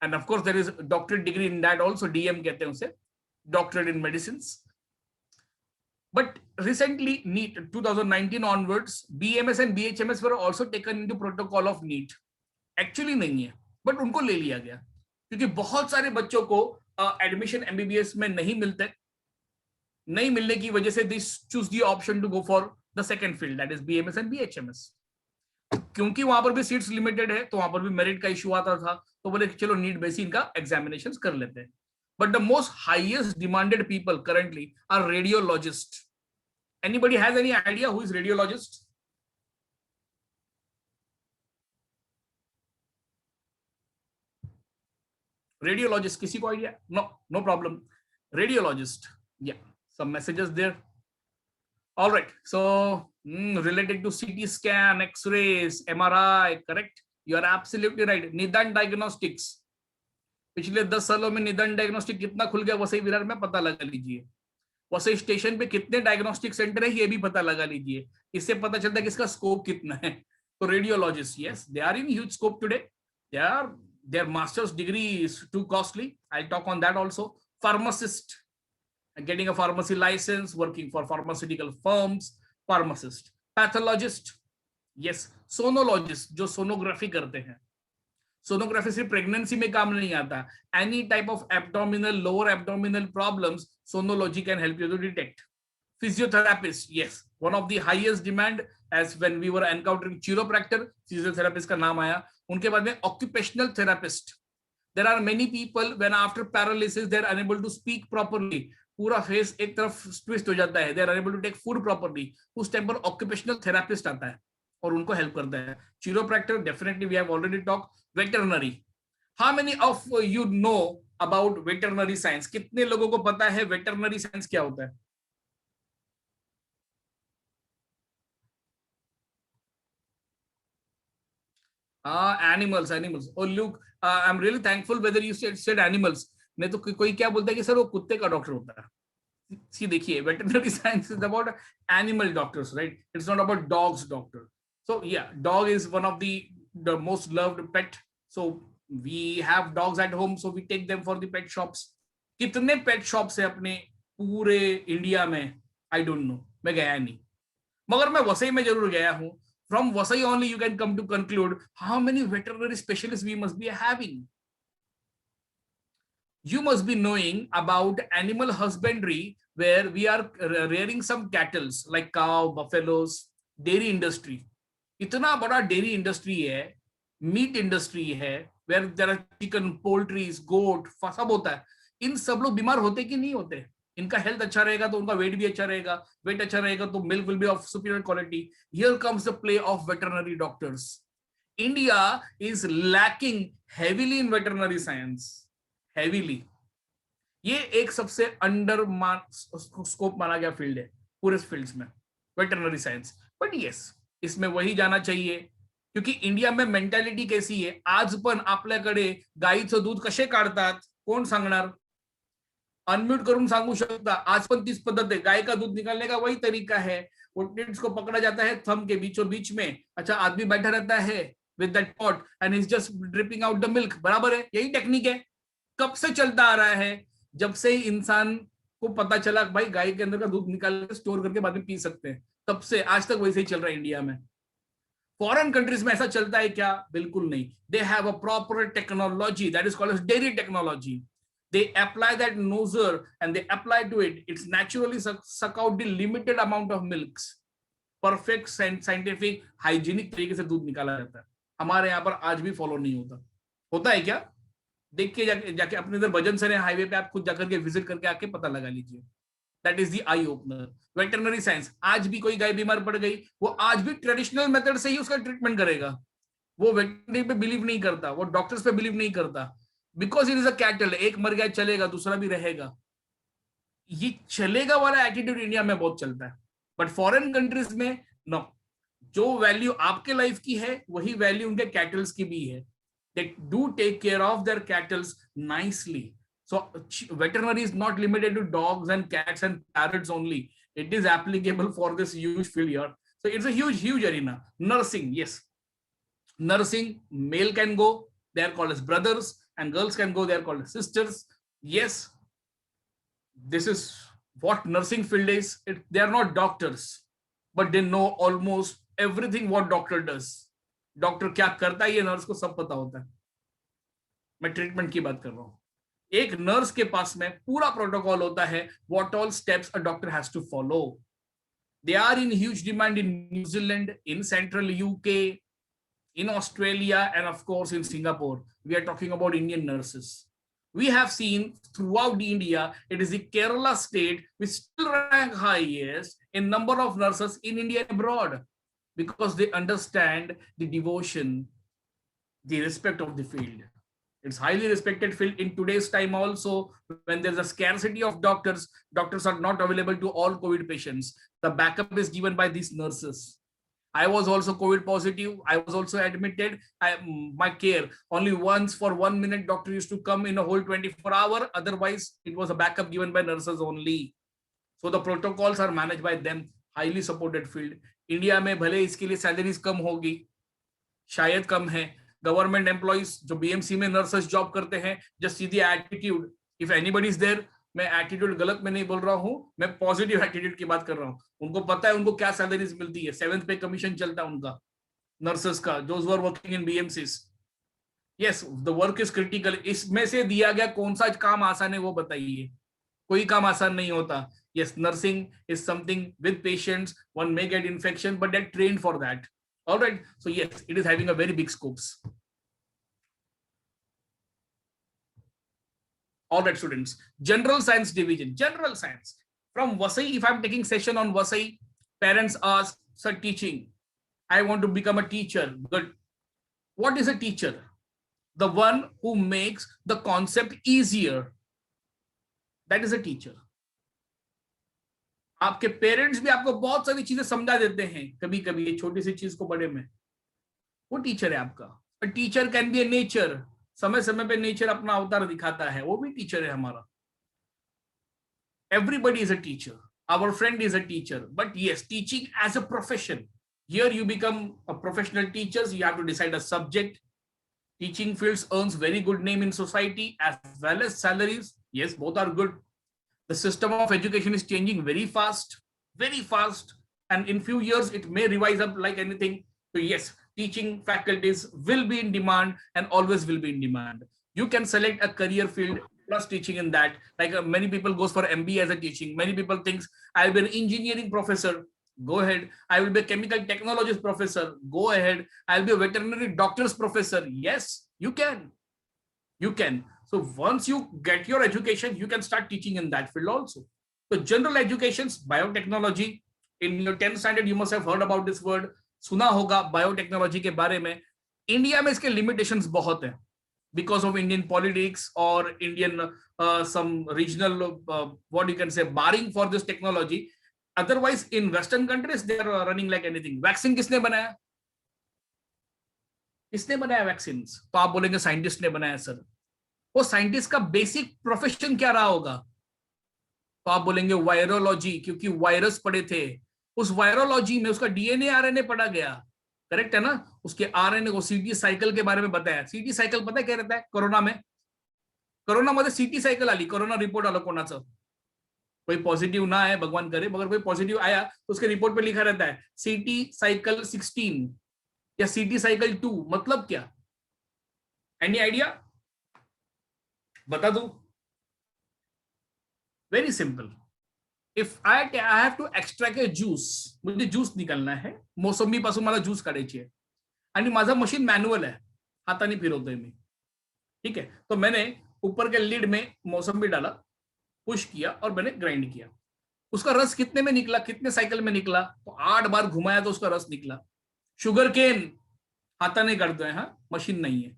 And of course there is doctorate degree in that also, DM कहते हैं उसे, doctorate in medicines. But recently, NEET 2019 onwards, BMS and BHMS were also taken into protocol of NEET. Actually नहीं है, but उनको ले लिया गया क्योंकि बहुत सारे बच्चों को एडमिशन MBBS में नहीं मिलते. नहीं मिलने की वजह से they choose the option to go for the second field, that is BMS and BHMS. क्योंकि वहां पर भी सीट्स लिमिटेड है, तो वहां पर भी मेरिट का इशू आता था, तो बोले चलो नीट बेस इनका एग्जामिनेशंस कर लेते हैं. But the most highest demanded people currently are radiologists. Anybody has any idea who is radiologist? Radiologist, किसी को idea? No problem. Radiologist, yeah, some messages there. All right, so related to CT scan, X-rays, MRI, correct? You are absolutely right. Nidan Diagnostics. पिछले 10 सालों में निदान diagnostic कितना खुल गया वसई विरार में, पता लगा लीजिए. वसई स्टेशन पे कितने डायग्नोस्टिक सेंटर है ये भी पता लगा लीजिए. इससे पता चलता है कि इसका स्कोप कितना है. तो radiologist, yes, they are in huge scope today. their master's degree is too costly. I'll talk on that also. Pharmacist, getting a pharmacy license, working for pharmaceutical firms, pharmacist. Pathologist, yes, sonologist जो sonography करते हैं। Sonography सिर्फ pregnancy में काम नहीं आता, any type of abdominal, lower abdominal problems, sonology can help you to detect. Physiotherapist, yes, one of the highest demand as when we were encountering chiropractor, physiotherapist का नाम आया। उनके बाद में occupational therapist. There are many people when after paralysis they are unable to speak properly, पूरा face एक तरफ twist हो जाता है, they are unable to take food properly, उस टाइम पर ऑक्यूपेशनल थेरापिस्ट आता है और उनको हेल्प करता है। Chiropractor, definitely we have already talk. Veterinary, how many of you know about veterinary science? कितने लोगों को पता है वेटरनरी साइंस क्या होता है? Animals, animals. और look, I am really thankful whether you said animals. नहीं तो कोई क्या बोलता है कि सर वो कुत्ते का डॉक्टर होता है। See, देखिए, veterinary science is about animal doctors, right? It's not about dogs doctor. So yeah, dog is one of the most loved pet. So we have dogs at home, so we take them for the pet shops. कितने pet shops है अपने पूरे India में? I don't know, मैं गया नहीं, मगर मैं वसई में जरूर गया हूँ। From Vasai only you can come to conclude how many veterinary specialists we must be having. You must be knowing about animal husbandry, where we are rearing some cattle like cow, buffaloes, dairy industry. इतना बड़ा dairy industry है, meat industry है, where there are chicken, poultries, goat, सब होता है। इन सब लोग बीमार होते कि नहीं होते? इनका हेल्थ अच्छा रहेगा तो उनका वेट भी अच्छा रहेगा, वेट अच्छा रहेगा तो milk will be of superior quality. Here comes the play of veterinary doctors. India is lacking heavily in veterinary science, heavily. ये एक सबसे अंडर स्कोप माना गया फील्ड है पूरे फील्ड्स में, वेटरनरी साइंस। बट यस, इसमें वही जाना चाहिए, क्योंकि इंडिया में मेंटॅलिटी कैसी आहे, आज पण आपल्याकडे गाईचं दूध कसे काढतात कोण सांगणार? अनम्यूट करून सांगू शकता, आज पण तीच पद्धत है, गाय का दूध निकालने का वही तरीका है। पोटेट्स को पकड़ा जाता है थंब के बीचों बीच में, अच्छा आदमी बैठा रहता है with that pot and is just dripping out the milk, बराबर है, यही टेक्निक है। कब से चलता आ रहा है? जब से ही इंसान को पता चला भाई गाय के अंदर का दूध निकाल के स्टोर करके बाद में पी सकते हैं, तब से आज तक वैसे ही चल रहा है इंडिया में। फॉरेन कंट्रीज में ऐसा चलता है क्या? बिल्कुल नहीं। They have a proper technology that is called as dairy technology. They apply that nozzle and they apply to it. It's naturally suck out the limited amount of milks. Perfect scientific hygienic तरीके से दूध निकाला जाता है। हमारे यहाँ पर आज भी फॉलो नहीं होता। होता है क्या? देख के जाके अपने इधर भजन सर हाईवे पे आप खुद जाकर के विजिट करके आके पता लगा लीजिए। That is the eye opener. Veterinary science, आज भी कोई गाय बीमार पड़ गई, वो आज भी ट्रेडिशनल मेथड से ही उसका ट्रीटमेंट करेगा। वो वेटरनरी पे बिलीव नहीं करता, वो डॉक्टर्स पे बिलीव नहीं करता, because it is a cattle, एक मर गया चलेगा, दूसरा भी रहेगा। ये चलेगा वाला एटीट्यूड इंडिया में बहुत चलता है, बट फॉरेन कंट्रीज में नो। जो वैल्यू आपके लाइफ की है वही वैल्यू उनके कैटल्स की भी है। They do take care of their cattles nicely. So veterinary is not limited to dogs and cats and parrots only. It is applicable for this huge field here. So it's a huge arena. Nursing, yes, nursing, male can go, they are called as brothers, and girls can go, they are called as sisters. Yes, this is what nursing field is. They are not doctors, but they know almost everything what doctor does. Doctor क्या करता है ये nurse को सब पता होता है। मैं ट्रीटमेंट की बात कर रहा हूं। एक नर्स के पास में पूरा प्रोटोकॉल होता है, what all steps a doctor has to follow. They are in huge demand in New Zealand, in central UK, in Australia, and of course in Singapore. We are talking about Indian nurses. We have seen throughout India, it is the Kerala state which still rank highest in number of nurses in India and abroad, because they understand the devotion, the respect of the field. It's highly respected field in today's time also, when there's a scarcity of doctors. Doctors are not available to all COVID patients. The backup is given by these nurses. I was also COVID positive. I was also admitted. My care, only once for 1 minute doctor used to come in a whole 24 hour. Otherwise, it was a backup given by nurses only. So the protocols are managed by them. Highly supported field. India में भले इसके लिए salaries कम होगी, शायद कम है। Government employees जो BMC में नर्सेस जॉब करते हैं, just see the attitude, if anybody is there. मैं एटीट्यूड गलत में नहीं बोल रहा हूं, मैं पॉजिटिव एटीट्यूड की बात कर रहा हूं। उनको पता है उनको क्या सैलरीज मिलती है, 7th पे कमीशन चलता है उनका। नर्सेस का, those who are working in BMCs. Yes, the work is critical. इसमें से दिया गया कौन सा काम आसान है वो बताइए. कोई काम आसान नहीं होता. Yes, nursing is something with patients. One may get infection, but they're trained for that. All right. So yes, it is having a very big scopes. All right, students. General science division. General science. From Vasai, if I'm taking session on Vasai, parents ask, sir, teaching. I want to become a teacher. Good. What is a teacher? The one who makes the concept easier. That is a teacher. आपके parents भी आपको बहुत सारी चीजें समझा देते हैं कभी कभी, ये छोटी सी चीज को बड़े में, वो टीचर है आपका. A teacher can be a nature. समय समय पे नेचर अपना अवतार दिखाता है, वो भी टीचर है हमारा. Everybody is a teacher. Our friend is a teacher. But yes, teaching as a profession. Here you become a professional teacher. You have to decide a subject. Teaching fields earns very good name in society as well as salaries. Yes, both are good. The system of education is changing very fast, and in few years it may revise up like anything. So yes, teaching faculties will be in demand and always will be in demand. You can select a career field plus teaching in that. Like many people goes for MBA as a teaching. Many people thinks I'll be an engineering professor. Go ahead. I will be a chemical technologist professor. Go ahead. I'll be a veterinary doctor's professor. Yes, you can. You can. So once you get your education, you can start teaching in that field also. So general educations, biotechnology. In your 10th standard, you must have heard about this word. सुना होगा biotechnology के बारे में. India में इसके limitations बहुत हैं because of Indian politics or Indian some regional what you can say barring for this technology. Otherwise, in Western countries, they are running like anything. Vaccine किसने बनाया? किसने बनाया वैक्सीन्स? तो आप बोलेंगे साइंटिस्ट ने बनाया सर. वो साइंटिस्ट का बेसिक प्रोफेशन क्या रहा होगा? तो आप बोलेंगे वायरोलॉजी, क्योंकि वायरस पढ़े थे. उस वायरोलॉजी में उसका डीएनए आरएनए पढ़ा गया. करेक्ट है ना? उसके आरएनए को सीटी सायकल के बारे में बताया. सीटी सायकल पता है क्या रहता है? कोरोना मध्ये सीटी सायकल आली. कोरोना रिपोर्ट आला कोणाचं? कोई पॉजिटिव ना है, भगवान करे, मगर कोई पॉजिटिव आया तो उसके रिपोर्ट पे लिखा रहता है सीटी साइकिल 16 या सीटी साइकिल 2. मतलब क्या? Any idea? बता दो. Very simple. If I have to extract a juice, मुझे ज्यूस निकालना है. मोसंबी पासून मला ज्यूस काढायची आहे आणि माझा मशीन मॅन्युअल है, हाथाने फिरवतोय मी. ठीक है. तो मैंने ऊपर के लीड में मौसम्बी डाला, पुश किया और मैंने ग्राइंड किया. उसका रस कितने में निकला? कितने साइकिल में निकला? तो 8 बार घुमाया तो उसका रस निकला. शुगर केन हाथाने काढतोय, हा, मशीन नहीं है.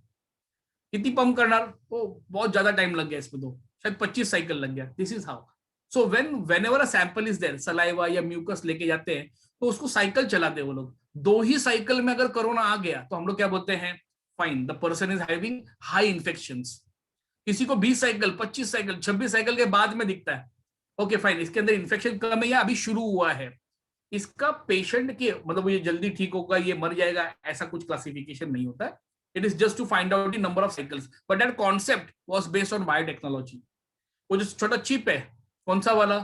किती पंप करणार? तो बहुत ज्यादा टाइम लग गया इसमें, तो शायद 25 साइकिल लग गया. This is how. So whenever a sample is there, saliva या म्यूकस लेके जाते हैं तो उसको साइकिल चलाते हैं वो लोग. 2 ही साइकिल में अगर कोरोना आ गया तो हम लोग क्या बोलते हैं? Fine, the person is having high infections. किसी को 20 साइकिल, 25 साइकिल, 26 साइकिल के बाद में दिखता है. ओके फाइन, इसके अंदर इन्फेक्शन कम है या अभी शुरू हुआ है. इसका पेशेंट के मतलब ये जल्दी ठीक होगा, ये मर जाएगा, ऐसा कुछ क्लासिफिकेशन नहीं होता है. It is just to find out the number of cycles. But that concept was based on biotechnology. वो जो छोटा चिप है, कौन सा वाला?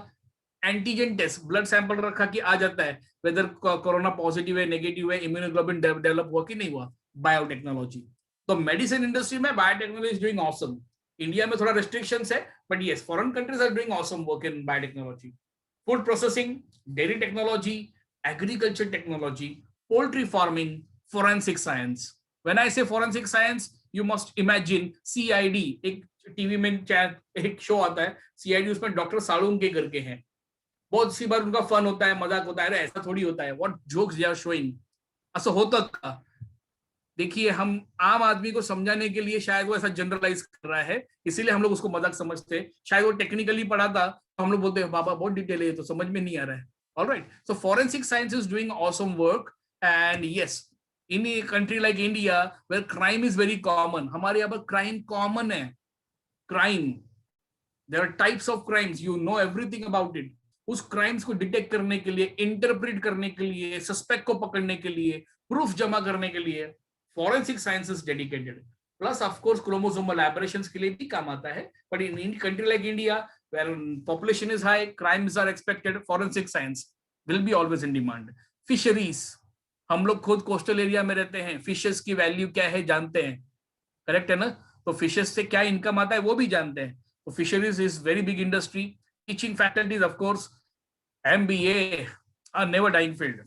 एंटीजन टेस्ट, ब्लड सैंपल रखा कि आ जाता है वेदर कोरोना पॉजिटिव है, नेगेटिव है, इम्यूनोग्लोबिन डेवलप हुआ कि नहीं हुआ. बायोटेक्नोलॉजी. तो मेडिसिन इंडस्ट्री में biotechnology is doing awesome. India में थोड़ा रिस्ट्रिक्शंस है, but yes, foreign countries are doing awesome work in biotechnology. Food processing, dairy technology, agriculture technology, poultry farming, forensic science. When I say forensic science, you must imagine CID. एक TV में एक show आता है CID, उसमें doctor Salunke करके हैं. बहुत सी बार उनका फन होता है, मजाक होता है. अरे ऐसा थोड़ी होता है, what jokes they are showing. असं होतं का? देखिए, हम आम आदमी को समझाने के लिए शायद वो ऐसा जनरलाइज कर रहा है, इसीलिए हम लोग उसको मजाक समझते हैं. शायद वो टेक्निकली पढ़ा था तो हम लोग बोलते हैं बाबा बहुत डिटेल है, तो समझ में नहीं आ रहा है. Alright. So forensic science is doing awesome work. And yes, in a country like India where crime is very common. हमारे यहाँ पर क्राइम कॉमन है. Crime, there are types of crimes, you know everything about it. उस crimes को detect करने के लिए, interpret करने के लिए, सस्पेक्ट को पकड़ने के लिए, प्रूफ जमा करने के लिए forensic science is dedicated. Plus of course chromosomal aberrations के लिए भी काम आता है. But in country like India where population is high, crimes are expected, forensic science will be always in demand. Fisheries, हम लोग खुद कोस्टल एरिया में रहते हैं, फिशेस की वैल्यू क्या है जानते हैं, करेक्ट है ना? तो फिशेस से क्या इनकम आता है वो भी जानते हैं. तो fisheries is very big industry. Teaching faculties of course, MBA are never dying field.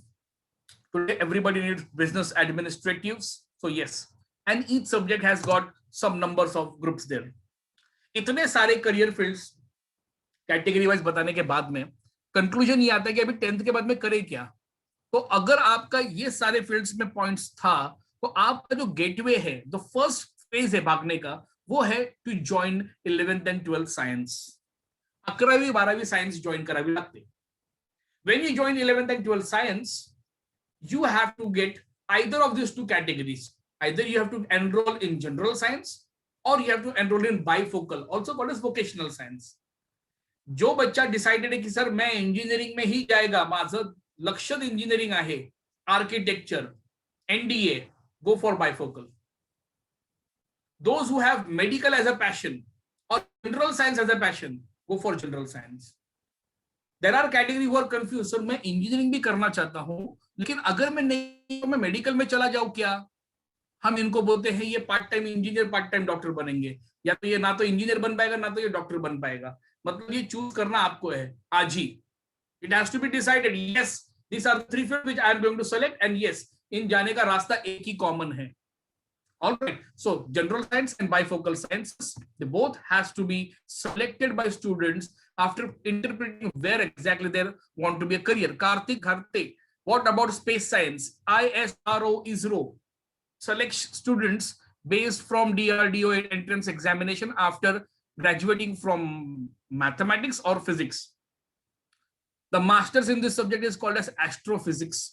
Today everybody needs business administratives. So yes, and each subject has got some numbers of groups there. इतने सारे career fields category wise बताने के बाद में conclusion ये आता है कि अभी 10th के बाद में करे क्या. तो अगर आपका ये सारे फील्ड्स में पॉइंट्स था तो आपका जो गेटवे है, जो फर्स्ट फेज है भागने का, वो है to join 11th and 12th science. 11वीं 12वीं साइंस ज्वाइन करावी लागते. When you join 11th and 12th science, you have to get either of these two categories. Either you have to enroll in general science or you have to enroll in bifocal, also called as vocational science. जो बच्चा decided है कि sir मैं engineering में ही जाएगा, माझं लक्ष्य engineering आहे, architecture, NDA, go for bifocal. Those who have medical as a passion or general science as a passion, go for general science. There are category who are confused. Sir मैं engineering भी करना चाहता हूं, लेकिन अगर मैं नहीं तो मैं मेडिकल में चला जाऊं क्या? हम इनको बोलते हैं ये part time engineer, part time doctor बनेंगे, या तो ये ना तो इंजीनियर बन पाएगा ना तो ये डॉक्टर बन पाएगा. मतलब ये चूज करना आपको है आज ही. It has to be decided. Yes, these are the 3 fields which I am going to select, and yes, इन जाने का रास्ता एक ही कॉमन है. All right, so general science and bifocal sciences, they both has to be selected by students after interpreting where exactly they want to be a career. Karthik Gharte, what about space science? ISRO, ISRO selects students based from DRDO entrance examination after graduating from mathematics or physics. The masters in this subject is called as astrophysics.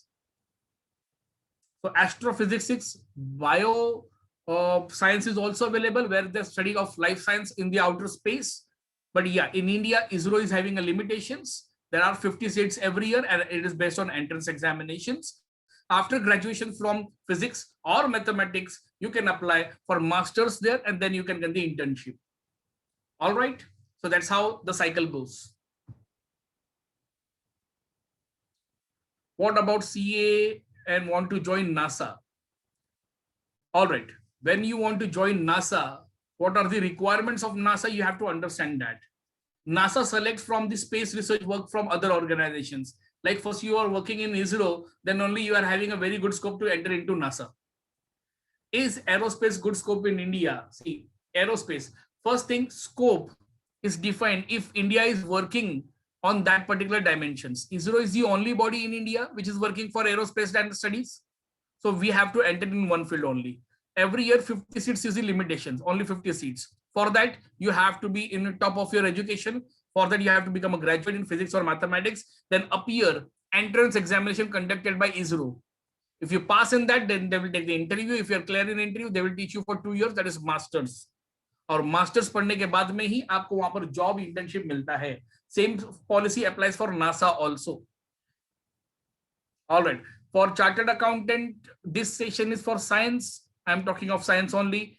So astrophysics, bio science is also available, where the study of life science in the outer space. But yeah, in India, ISRO is having a limitations. There are 50 seats every year, and it is based on entrance examinations. After graduation from physics or mathematics, you can apply for masters there, and then you can get the internship. All right, so that's how the cycle goes. What about CA and want to join NASA? All right. When you want to join NASA, what are the requirements of NASA? You have to understand that. NASA selects from the space research work from other organizations. Like first you are working in ISRO, then only you are having a very good scope to enter into NASA. Is aerospace good scope in India? See, aerospace, first thing, scope is defined if India is working on that particular dimensions. ISRO is the only body in India which is working for aerospace and studies. So we have to enter in one field only. Every year 50 seats is the limitations, only 50 seats. For that you have to be in the top of your education. For that you have to become a graduate in physics or mathematics, then appear entrance examination conducted by ISRO. If you pass in that, then they will take the interview. If you are clear in interview, they will teach you for 2 years, that is masters. और masters पढ़ने के बाद में ही आपको वहां पर job internship मिलता है. Same policy applies for NASA also. All right, for chartered accountant, this session is for science. I am talking of science only.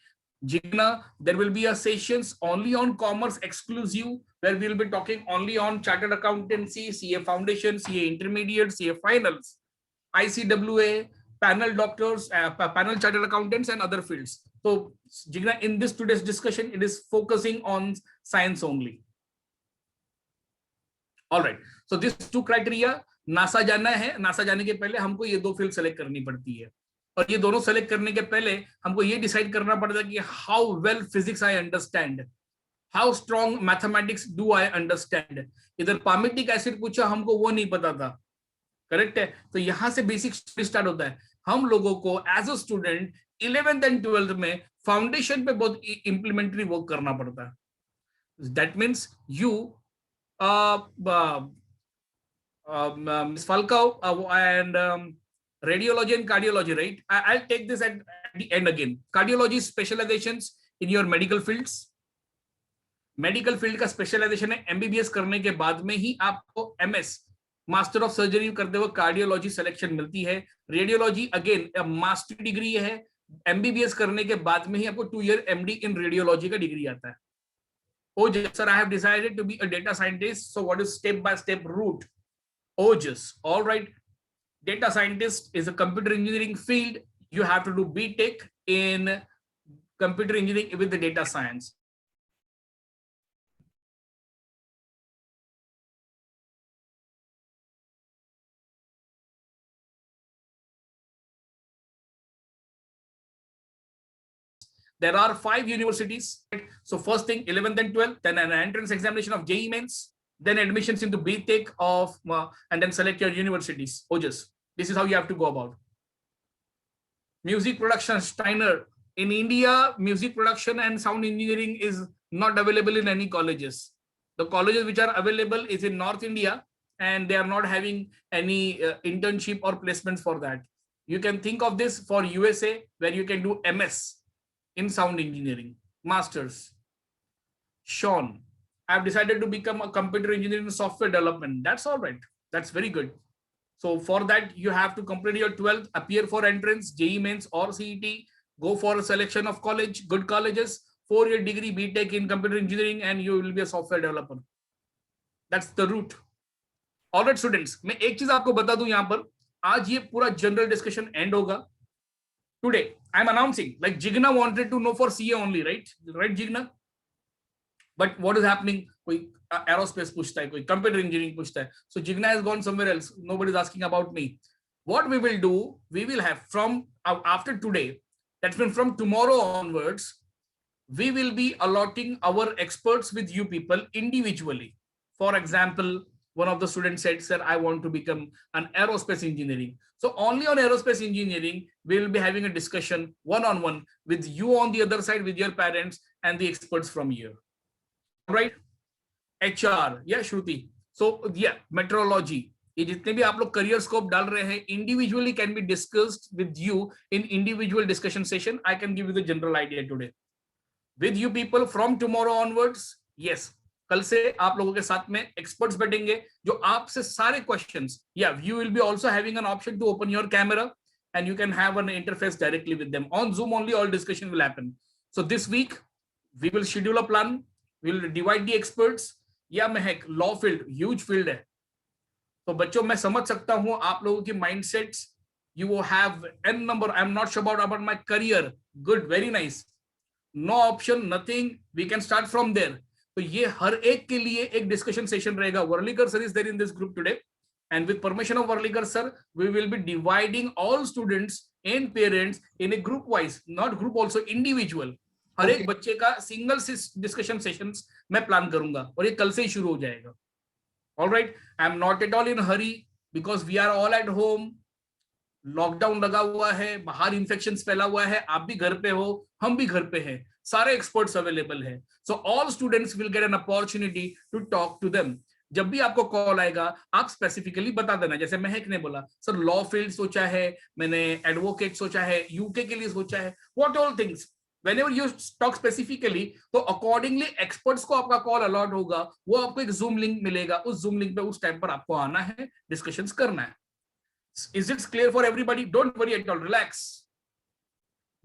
Jigna, there will be a sessions only on commerce exclusive, where we will be talking only on chartered accountancy, CA foundation, CA intermediate, CA finals, ICWA, panel doctors, panel chartered accountants, and other fields. So Jigna, in this today's discussion, it is focusing on science only. All right, so these 2 criteria. NASA जाना है, NASA जाने के पहले हमको ये 2 field select करनी पड़ती है, और ये दोनों सेलेक्ट करने के पहले हमको ये डिसाइड करना पड़ता है कि how well physics I understand, how strong mathematics do I understand. इधर पामिटिक एसिड पूछा, हमको वो नहीं पता था, करेक्ट है. तो यहां से बेसिक स्टार्ट होता है. हम लोगों को as a student 11th and 12th में फाउंडेशन पे बहुत इंप्लीमेंटरी वर्क करना पड़ता है. That means you Ms. Falcao and radiology and cardiology, right? I'll take this at the end again. Cardiology specializations in your medical fields. Medical field का specialization है MBBS करने के बाद में ही आपको MS मास्टर ऑफ सर्जरी करते हुए cardiology selection मिलती है. रेडियोलॉजी अगेन मास्टर डिग्री है. MBBS करने के बाद में ही आपको 2 year MD इन रेडियोलॉजी का डिग्री आता है. Oh, sir, I have decided to be a data scientist. So what is step by step route? OJS. All right. Data scientist is a computer engineering field. You have to do BTech in computer engineering with the data science. There are 5 universities. So first thing, 11th and 12th, then an entrance examination of JEE Mains, then admissions into BTech of, and then select your universities. OJS. This is how you have to go about. Music production, Steiner. In India, music production and sound engineering is not available in any colleges. The colleges which are available is in North India, and they are not having any internship or placements for that. You can think of this for USA, where you can do MS in sound engineering, masters. Sean, I've decided to become a computer engineer in software development. That's all right. That's very good. So for that, you have to complete your 12th, appear for entrance, JEE Mains or CET, go for a selection of college, good colleges, 4-year degree BTech in computer engineering, and you will be a software developer. That's the route. All right, students, मैं एक चीज आपको बता दूं यहाँ पर, आज ये पूरा जनरल डिस्कशन एंड होगा. Today, I'm announcing, like Jigna wanted to know for CA only, right? Right, Jigna? But what is happening? कोई aerospace पूछता है, कोई computer engineering पूछता है. So Jigna has gone somewhere else. Nobody is asking about me. What we will do, we will have from after today, that's been from tomorrow onwards, we will be allotting our experts with you people individually. For example, one of the students said, sir, I want to become an aerospace engineering. So only on aerospace engineering, we will be having a discussion one-on-one with you on the other side, with your parents and the experts from here. Right? HR, yeah, Shruti. So yeah, meteorology. ये जितने भी आप लोग career scope डाल रहे हैं, individually can be discussed with you in individual discussion session. I can give you the general idea today. With you people from tomorrow onwards, yes, कल से आप लोगों के साथ में एक्सपर्ट्स बैठेंगे जो आपसे सारे questions, yeah, you will be also having an option to open your camera and you can have an interface directly with them. On Zoom only all discussion will happen. So this week we will schedule a plan, we will divide the experts. या महक, law field huge field है, तो बच्चों मैं समझ सकता हूं आप लोगों की mindsets. You will have an number. I am not sure about my career. Good, very nice. No option, nothing, we can start from there. तो ये हर एक के लिए एक डिस्कशन सेशन रहेगा. Worlikar sir is there in this group today, and with permission of Worlikar sir we will be dividing all students and parents in a group wise, not group, also individual. हर एक बच्चे का सिंगल डिस्कशन सेशंस मैं plan करूंगा और ये कल से ही शुरू हो जाएगा. All right, I am not at all in hurry because we are all at home. Lockdown लगा हुआ है, बाहर इन्फेक्शंस फैला हुआ है, आप भी घर पे हो, हम भी घर पे हैं, सारे एक्सपर्ट्स अवेलेबल हैं. So all students will get an opportunity to talk to them. जब भी आपको कॉल आएगा आप स्पेसिफिकली बता देना. जैसे महक ने बोला, सर लॉ फील्ड सोचा है, मैंने एडवोकेट सोचा है, यूके के लिए सोचा है, what all things. Whenever you talk specifically, तो accordingly experts को आपका कॉल अलॉट होगा, वो आपको एक जूम लिंक मिलेगा, उस जूम लिंक पे उस टाइम पर आपको आना है, डिस्कशंस करना है. Is it clear for everybody? Don't worry at all, relax.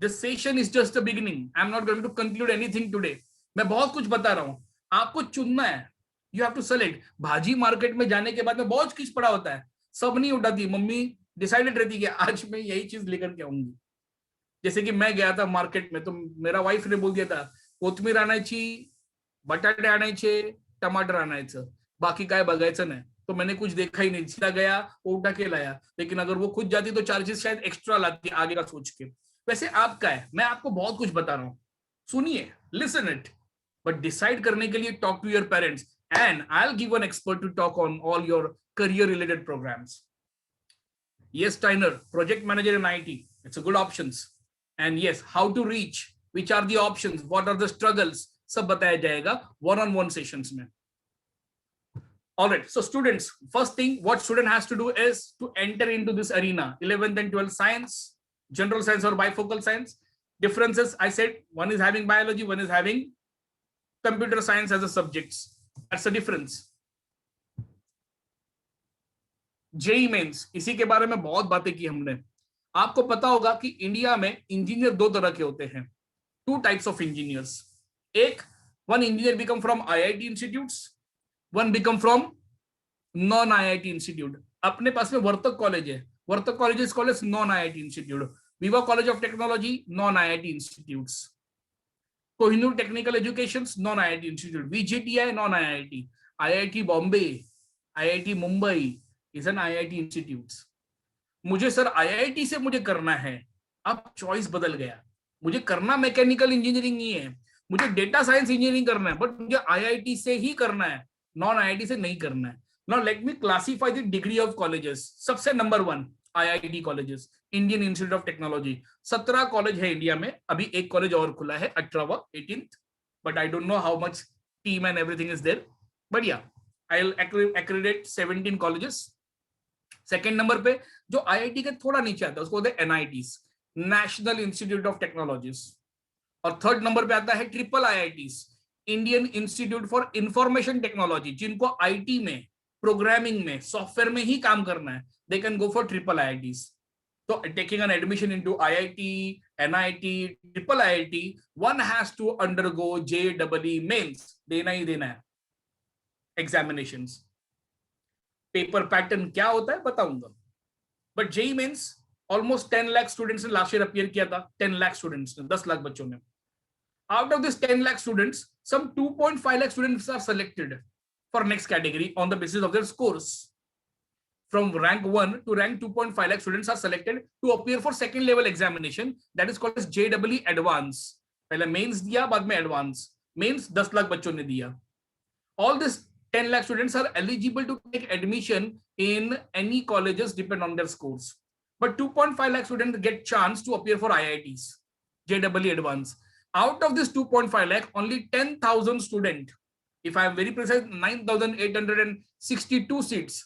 This session is just the beginning. I'm not going to conclude anything today. मैं बहुत कुछ बता रहा हूं, आपको चुनना है. You have to select. भाजी मार्केट में जाने के बाद में बहुत कुछ पड़ा होता है, सब नहीं उठाती. मम्मी डिसाइडेड रहती है कि आज मैं यही चीज लेकर के आऊंगी. जैसे कि मैं गया था मार्केट में, तो मेरा वाइफ ने बोल दिया था कोथमीर आणायची, बटाटे आणायचे, टमाटर आणायचं, बाकी काय बघायचं नाही. तो मैंने कुछ देखा ही नहीं, सीधा गया, वो उठा के लाया. लेकिन अगर वो खुद जाती तो चार्जेस शायद एक्स्ट्रा लाती आगे का सोच के. वैसे आपका है, मैं आपको बहुत कुछ बता रहा हूँ, सुनिए, लिसन इट, बट डिसाइड करने के लिए talk to your parents and I will give an expert to talk on all your career related programs. Yes, Steiner, project manager in IT, it's a good options. And yes, how to reach, which are the options, what are the struggles, सब बताया जाएगा one-on-one sessions में. All right, so students, first thing what student has to do is to enter into this arena. 11th and 12th science, general science or bifocal science. Differences, I said, one is having biology, one is having computer science as a subjects. That's the difference. JEE Mains, इसी के बारे में बहुत बातें की हमने. आपको पता होगा कि इंडिया में इंजीनियर दो तरह के होते हैं, टू टाइप्स ऑफ इंजीनियर्स. एक, one engineer become from IIT institutes, one become from non IIT institute. अपने पास में वर्तक कॉलेज है, Vartak College is called as non-IIT institute. Viva College of Technology, non-IIT institutes. Kohinoor Technical Educations, non-IIT institute. VJTI, non-IIT. IIT Bombay, IIT Mumbai is an IIT institute. मुझे sir IIT से मुझे करना है, अब choice बदल गया. मुझे करना मैकेनिकल इंजीनियरिंग नहीं है, मुझे डेटा साइंस इंजीनियरिंग करना है, बट मुझे IIT से ही करना है, नॉन IIT से नहीं करना है. Now let me classify the degree of colleges. सबसे number 1 IIT colleges, Indian Institute of Technology. 17 college है इंडिया में, अभी एक कॉलेज और खुला है 18वां 18th, but I don't know how much team and everything is there, but yeah I will accredit 17 colleges. Second number पे जो IIT के थोड़ा नीचे आता है उसको बोलते हैं NITs, national institute of technologies. और थर्ड नंबर पे आता है triple IITs, Indian institute for information technology. जिनको IT में, प्रोग्रामिंग में, सॉफ्टवेयर में ही काम करना है, they can go for triple IITs. So taking an admission into IIT, NIT, triple IIT, one has to undergo JEE mains. देना ही देना है examinations. पेपर पैटर्न क्या होता है बताऊंगा, but JEE mains almost 10 lakh students ने लास्ट ईयर अपीयर किया था. 10 लाख स्टूडेंट्स ने, 10 लाख बच्चों ने. Out of this 10 lakh students, some 2.5 lakh students are selected for next category on the basis of their scores. From rank 1 to rank 2.5 lakh students are selected to appear for second level examination, that is called as JEE Advance. पहले mains दिया, बाद में advance. Mains 10 lakh बच्चों ने दिया. All these 10 lakh students are eligible to take admission in any colleges depend on their scores. But 2.5 lakh students get chance to appear for IITs, JEE Advance. Out of this 2.5 lakh, only 10,000 students, if I am very precise, 9,862 seats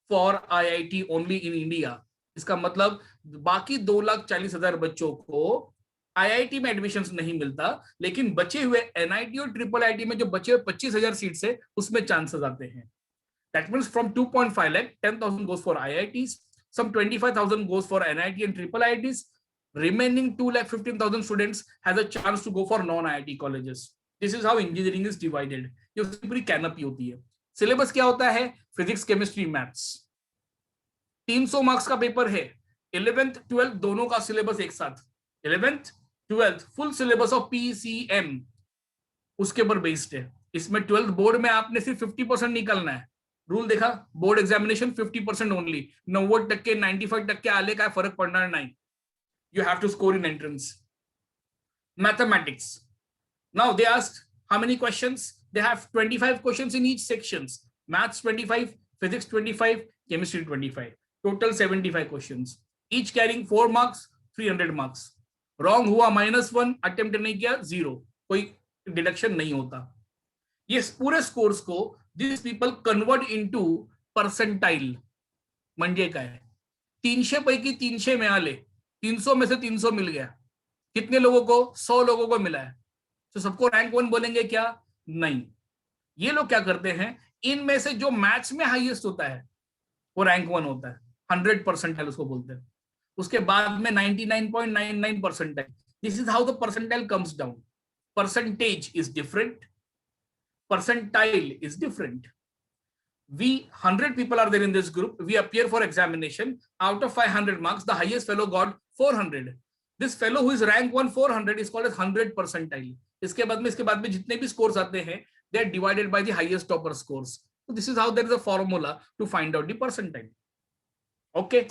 for IIT only in India. इसका मतलब बाकी 2,40,000 बच्चों को IIT में admissions नहीं मिलता, लेकिन बचे हुए NIT और ट्रिपल IIT में जो बचे हुए 25,000 सीट्स है उसमें चांसेस आते हैं. That means from 2.5 lakh, 10,000 goes for IITs, some 25,000 goes for NIT and triple IITs. Remaining 2,15,000 students has a chance to go for non-IIT colleges. This is how engineering is divided. ये उसकी पूरी canopy होती है. Syllabus क्या होता है? Physics, chemistry, maths. 300 marks का paper है. 11th 12th दोनों का सिलेबस एक साथ. 11th 12th full syllabus of PCM उसके ऊपर बेस्ड है. इसमें 12th बोर्ड में आपने सिर्फ 50% निकालना है. रूल देखा, बोर्ड एग्जामिनेशन 50% ओनली. 90% 95% आले का फर्क पड़ना है नहीं. You have to score in entrance. Mathematics. Now they asked how many questions? They have 25 questions in each sections. Maths 25, physics 25, chemistry 25. Total 75 questions. Each carrying 4 marks, 300 marks. Wrong हुआ -1, attempt नहीं किया 0. कोई deduction नहीं होता. ये पूरे scores को these people convert into percentile. म्हणजे काय? 300 पैकी 300 मिळाले. 300 में से 300 मिल गया. कितने लोगों को? 100 लोगों को मिला है. तो सबको रैंक 1 बोलेंगे क्या? नहीं. ये लोग क्या करते हैं, इनमें से जो मैथ्स में हाईएस्ट होता है वो रैंक 1 होता है. 100% उसको बोलते हैं. उसके बाद में 99.99%. This is how the percentile comes down. Percentage is different, percentile is different. We 100 people are there in this group. We appear for examination. Out of 500 marks, the highest fellow got 400. This fellow who is rank 1 400 is called as 100 percentile. इसके बाद में जितने भी scores आते हैं, they are divided by the highest topper scores. So this is how there is a formula to find out the percentile. Okay.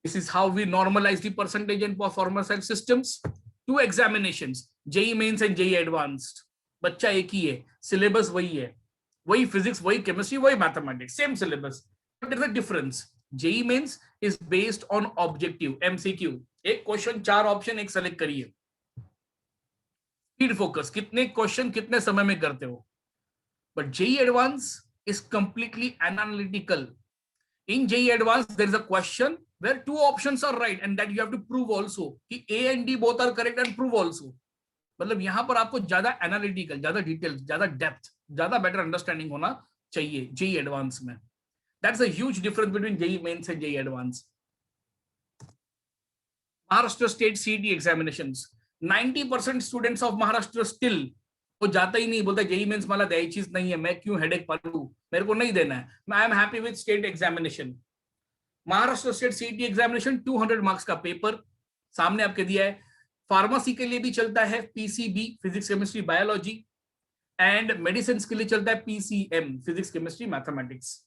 This is how we normalize the percentage and performance systems. 2 examinations, JEE Mains and JEE Advanced. बच्चा एक ही है, syllabus वही है. वही physics, वही chemistry, वही mathematics, same syllabus, but there is a difference. JEE mains is based on objective, MCQ. एक question 4 option, एक सेलेक्ट करिए. स्पीड फोकस, कितने क्वेश्चन कितने समय में करते हो. But JEE advance is completely analytical. In JEE advance there is a question where 2 options are right and that you have to prove also कि A and D both are correct and prove also. मतलब यहां पर आपको ज्यादा analytical, ज्यादा detail, ज्यादा depth, ज्यादा better understanding होना चाहिए जेईई एडवांस में. That's a huge difference between JEE mains and JEE advance. Maharashtra state CET examinations, 90% students of Maharashtra still वो जाता ही नहीं, बोलता जेईई मेंस मला द्यायचीच नहीं है, मैं क्यों हेडेक पालू, मेरे को नहीं देना है, I am happy with state examination. Maharashtra state CET examination 200 marks का पेपर सामने आपके दिया है। फार्मेसी के लिए भी चलता है PCB, physics chemistry biology, and medicine के लिए चलता है PCM, physics chemistry mathematics.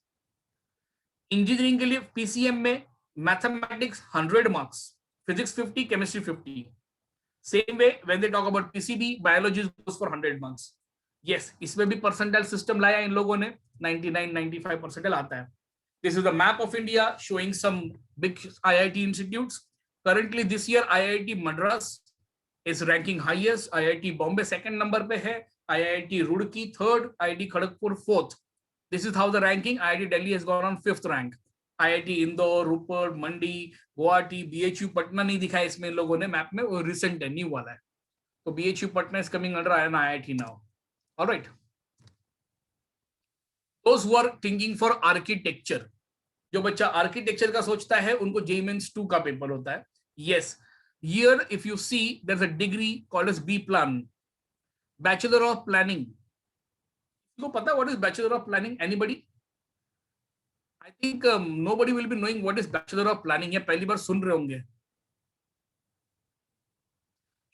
Engineering के लिए पीसीएम में mathematics 100 marks, physics 50, chemistry 50। Same way when they talk about PCB, biology goes for 100 marks. Yes, इसमें भी परसेंटाइल सिस्टम लाया इन लोगों ने, 99 95 परसेंटाइल आता है। This is the map of India showing some big IIT institutes. Currently this year IIT Madras is ranking highest, IIT Bombay second number पे है, IIT Roorkee third, IIT Kharagpur fourth. This is how the ranking. IIT Delhi has gone on 5th rank. IIT Indore, Rupert, Mandi, Guwahati, BHU Patna नहीं दिखा है इसमें इन लोगों ने map में, वो recent है, new वाला है। तो BHU Patna is coming under IIT now. All right. Those who are thinking for architecture, जो बच्चा आर्किटेक्चर का सोचता है उनको जेईई मेंस 2 का पेपर होता है। Yes, here if you see there is a degree called as B plan, bachelor of planning. तो पता what is bachelor of planning? Anybody? I think nobody will be knowing what is bachelor of planning. ये पहली बार सुन रहे होंगे।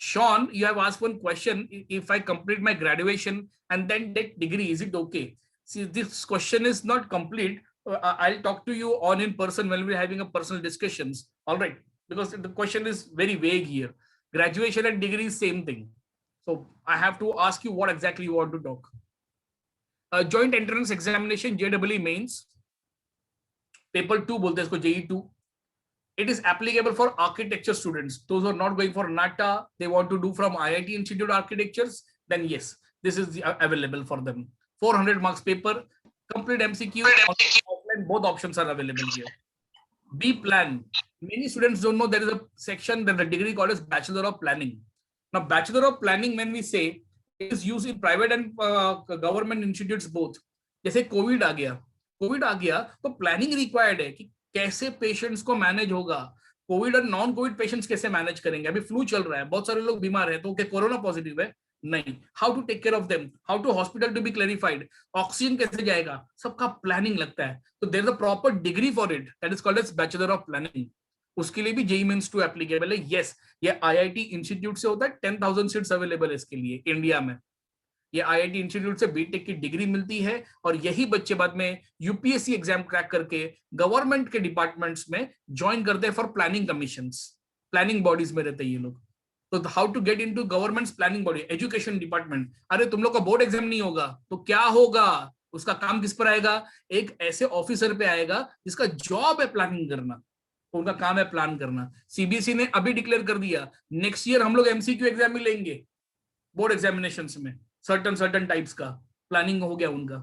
Sean, you have asked one question. If I complete my graduation and then take degree, is it okay? See, this question is not complete. I'll talk to you on in person when we're having a personal discussions. All right, because the question is very vague here. Graduation and degree is same thing. So I have to ask you what exactly you want to talk. Joint entrance examination, JEE mains, paper 2 बोलते हैं इसको, JEE 2. It is applicable for architecture students. Those who are not going for NATA, they want to do from IIT Institute Architectures, then yes, this is available for them. 400 marks paper, complete MCQ, offline, both options are available here. B plan. Many students don't know there is a section that the degree called as Bachelor of Planning. Now, Bachelor of Planning, when we say, it is used in private and government institutes both. जैसे Covid आ गया तो planning required है कि कैसे patients को manage होगा, Covid और non Covid patients कैसे मैनेज करेंगे। अभी फ्लू चल रहा है, बहुत सारे लोग बीमार है, तो क्या कोरोना पॉजिटिव है? नहीं, how to take care of them, how to hospital to be clarified, oxygen कैसे जाएगा, सबका प्लानिंग लगता है। तो there is a proper degree for it, that is called as bachelor of planning. उसके लिए भी जेईई मेंस 2 एप्लीकेबल है। यस, ये आईआईटी इंस्टीट्यूट से होता है, 10,000 सीट्स अवेलेबल है इसके लिए इंडिया में। ये आईआईटी इंस्टीट्यूट से बीटेक की डिग्री मिलती है, और यही बच्चे बाद में यूपीएससी एग्जाम क्रैक करके गवर्नमेंट के डिपार्टमेंट्स में ज्वाइन करते हैं for planning commissions, planning bodies में रहते हैं ये लोग। तो how to get into governments planning body, education department. अरे तुम लोग का बोर्ड एग्जाम नहीं होगा तो क्या होगा? उसका काम किस पर आएगा? एक ऐसे ऑफिसर पे आएगा जिसका जॉब है प्लानिंग करना, उनका काम है प्लान करना। सीबीएसई ने अभी डिक्लेयर कर दिया नेक्स्ट ईयर हम लोग एमसीक्यू एग्जाम में लेंगे बोर्ड एग्जामिनेशंस में, सर्टन टाइप्स का प्लानिंग हो गया उनका।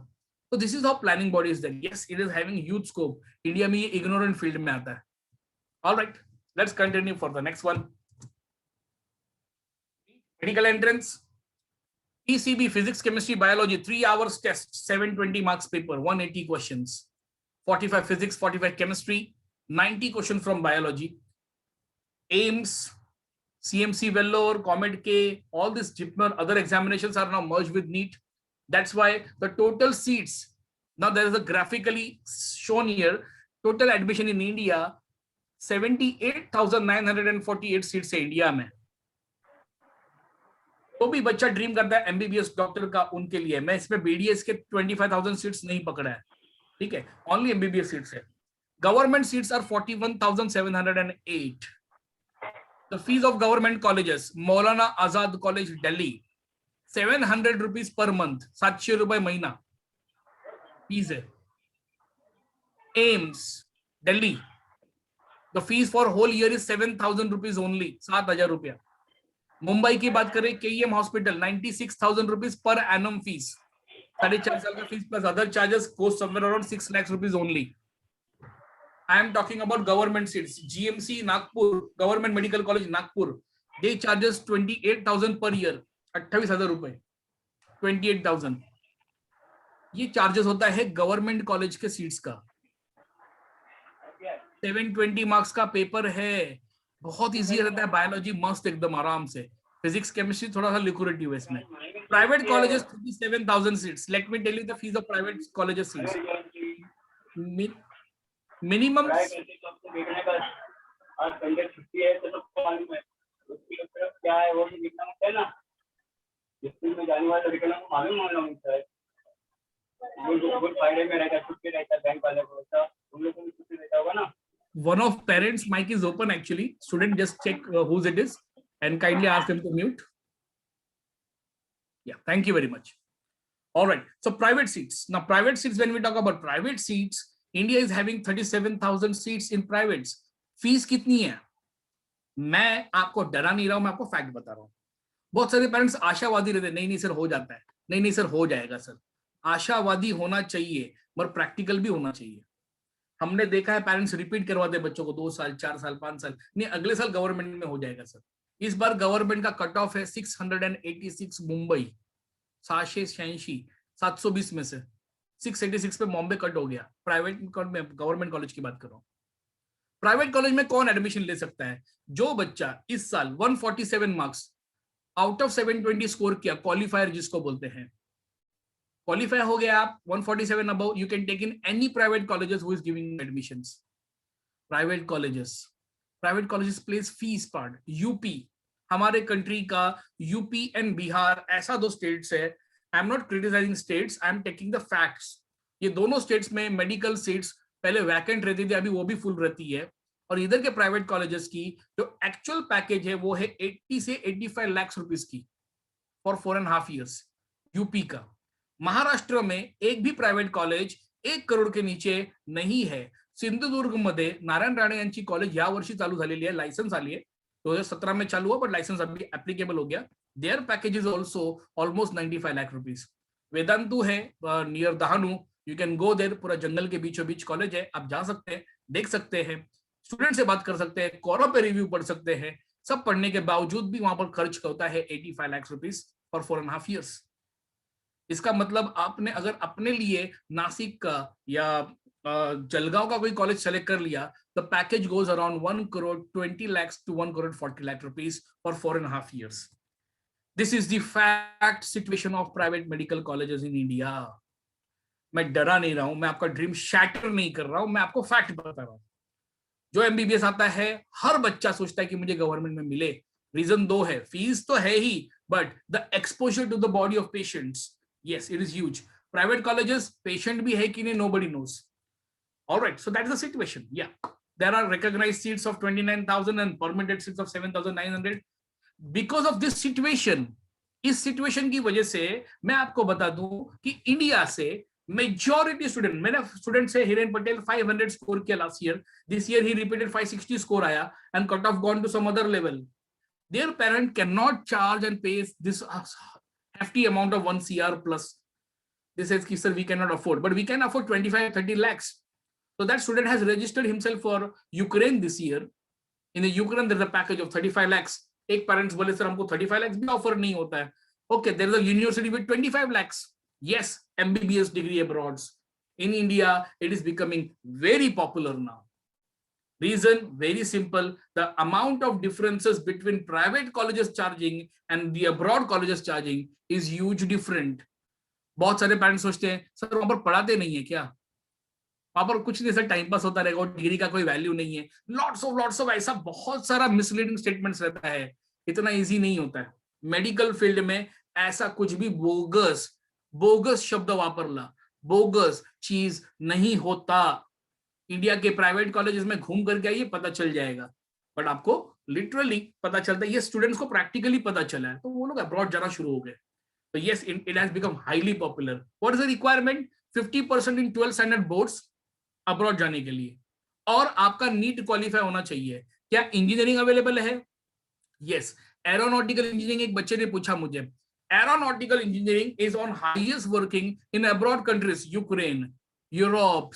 तो this is how planning body is there. Yes, it is having huge scope. India में ये इग्नोरेंट फील्ड में आता है। Alright, let's continue for the next one. Medical entrance, PCB, physics chemistry biology, 3 hours test, 720 marks paper, 180 questions, 45 physics, 45 chemistry, 90 question from biology. AIIMS, CMC Vellore, COMEDK, all these JIPMER, other examinations are now merged with NEET. That's why the total seats, now there is a graphically shown here, total admission in India, 78,948 seats है India में। तो भी बच्चा dream करता है MBBS doctor का, उनके लिए मैं इसमें BDS के 25,000 सीट्स नहीं पकड़ा है, ठीक है, ओनली MBBS सीट्स है। Government seats are 41,708। The fees of government colleges, Maulana Azad College, Delhi, 700 rupees per month, 700 रुपए महीना फीस है। AIIMS, Delhi, the fees for whole year is 7,000 rupees only, 7,000 रुपया। मुंबई की बात करें, KEM hospital, 96,000 rupees per annum fees, 4.5 साल का fees plus other charges, cost somewhere around 6 lakhs rupees only. I am talking about government seats. GMC Nagpur, Government Medical College Nagpur, they charges 28,000 per year, 28,000 रुपए, 28,000। ये charges होता है government college के seats का। 720 marks का paper है, बहुत easy रहता है। बायोलॉजी मस्त एकदम आराम से, फिजिक्स केमिस्ट्री थोड़ा सा लिक्विडेटिव है इसमें। Private colleges 37,000 seats. Let me tell you the fees of private colleges seats. Minimum देखने का आज संडे छुट्टी है तो सबको मालूम है उसकी तरफ क्या है वो भी देखना होता है ना। स्कूल में जाने वाले लड़के को मालूम होना होता है गुड फ्राइडे में रहता छुट्टी रहता है बैंक वाले को उन लोगों को भी छुट्टी रहता होगा ना। One of parents' mic is open actually. Student, just check whose it is and kindly ask them to mute. Yeah, thank you very much. All right. So private seats. Now private seats, when we talk about private seats, India is having 37,000 seats in privates. Fees कितनी है? मैं आपको डरा नहीं रहा हूं, मैं आपको फैक्ट बता रहा हूं. बहुत सारे पेरेंट्स आशावादी रहते हैं, नहीं नहीं सर हो जाता है, नहीं नहीं सर हो जाएगा सर. आशावादी होना चाहिए मगर प्रैक्टिकल भी होना चाहिए. हमने देखा है पेरेंट्स रिपीट करवाते बच्चों को 2 साल 4 साल 5 साल, नहीं अगले साल गवर्नमेंट में हो जाएगा सर. इस बार गवर्नमेंट का कट ऑफ है 686 मुंबई, 786, 720 में से 686 पे बॉम्बे कट हो गया. प्राइवेट में, गवर्नमेंट कॉलेज की बात कर रहा हूं. प्राइवेट कॉलेज में कौन एडमिशन ले सकता है? जो बच्चा इस साल 147 मार्क्स आउट ऑफ 720 स्कोर किया, क्वालिफायर जिसको बोलते हैं, क्वालिफाई हो गया आप 147 above, you can take in any private colleges who is giving admissions. Private colleges plays fees part. UP, हमारे कंट्री का यूपी एंड बिहार ऐसा दो स्टेट्स है. I am not criticizing states, I am taking the facts. ये दोनों states में medical seats पहले vacant रहती थी, अभी वो भी फुल रहती है. और इधर के प्राइवेट कॉलेजेस की जो एक्चुअल पैकेज है वो है 80 से 85 लाख रुपीस की फॉर 4.5 years. यूपी का. महाराष्ट्र में एक भी प्राइवेट कॉलेज 1 करोड़ के नीचे नाही है. सिंधुदुर्ग मध्ये नारायण राणे यांची कॉलेज या वर्षी चालू झालेली आहे, लायसन्स आली आहे, 2017 में चालू हुआ बट लाइसेंस अभी एप्लीकेबल हो गया. Their package is also almost 95 lakh rupees. Vedantu है near Dahanu, you can go there. पूरा जंगल के बीचों बीच कॉलेज है, आप जा सकते हैं, देख सकते हैं, स्टूडेंट से बात कर सकते हैं, कोरा पे रिव्यू पढ़ सकते हैं. सब पढ़ने के बावजूद भी वहां पर खर्च होता है 85 लाख रुपीस फॉर 4.5 years. इसका मतलब आपने अगर अपने लिए नासिक का या जलगांव का कोई कॉलेज सेलेक्ट कर लिया, the package goes around 1 crore 20 lakhs to 1 crore 40 lakh rupees for 4.5 years. This is the fact situation of private medical colleges in India. मैं डरा नहीं रहा हूं, मैं आपका ड्रीम शैटर नहीं कर रहा हूं, मैं आपको फैक्ट बता रहा हूं. जो एमबीबीएस आता है हर बच्चा सोचता है कि मुझे गवर्नमेंट में मिले. रीजन 2 है, फीस तो है ही, but the exposure to the body of patients, yes, it is huge. Private colleges, patient bhi hai ki nahi, nobody knows. All right, so that is the situation. Yeah, there are recognized seats of 29,000 and permitted seats of 7,900. Because of this situation, इस situation की वजह से मैं आपको बता दूं कि India से मेजॉरिटी स्टूडेंट, मेरा स्टूडेंट से हिरेन पटेल 500 स्कोर किया लास्ट ईयर, दिस ईयर ही रिपीटेड 560 स्कोर आया and cut off gone to some other level. Their parent can not charge and pay this hefty amount of 1 crore plus. They says ki sir we cannot afford, but we can afford 25-30 lakhs. So that student has registered himself for Ukraine this year. In the Ukraine there's a package of 35 lakhs. एक parents बोले sir हमको 35 lakhs भी offer नहीं होता है. Okay, there is a university with 25 lakhs. Yes, MBBS degree abroad. In India it is becoming very popular now. Reason very simple, the amount of differences between private colleges charging and the abroad colleges charging is huge different. बहुत सारे parents सोचते हैं sir वहां पर पढ़ाते नहीं है क्या, वहां पर कुछ नहीं सर टाइम पास होता रहेगा, डिग्री का कोई वैल्यू नहीं है. लॉट्स ऑफ ऐसा बहुत सारा मिसलीडिंग स्टेटमेंट्स रहता है. इतना इजी नहीं होता है. मेडिकल फील्ड में ऐसा कुछ भी बोगस शब्द वापरला, बोगस चीज नहीं होता. इंडिया के प्राइवेट कॉलेजेस में घूम करके आइए, पता चल जाएगा. बट आपको लिटरली पता चलता है, ये स्टूडेंट्स को प्रैक्टिकली पता चला है, तो वो लोग अब्रॉड जाना शुरू हो गए. तो yes, it has become highly popular. What is the requirement? 50% in 12 standard boards abroad जाने के लिए, और आपका नीट क्वालिफाई होना चाहिए. क्या इंजीनियरिंग अवेलेबल है? यस. एरोनॉटिकल इंजीनियरिंग, एक बच्चे ने पूछा मुझे, aeronautical engineering is on highest working in abroad countries, Ukraine, Europe,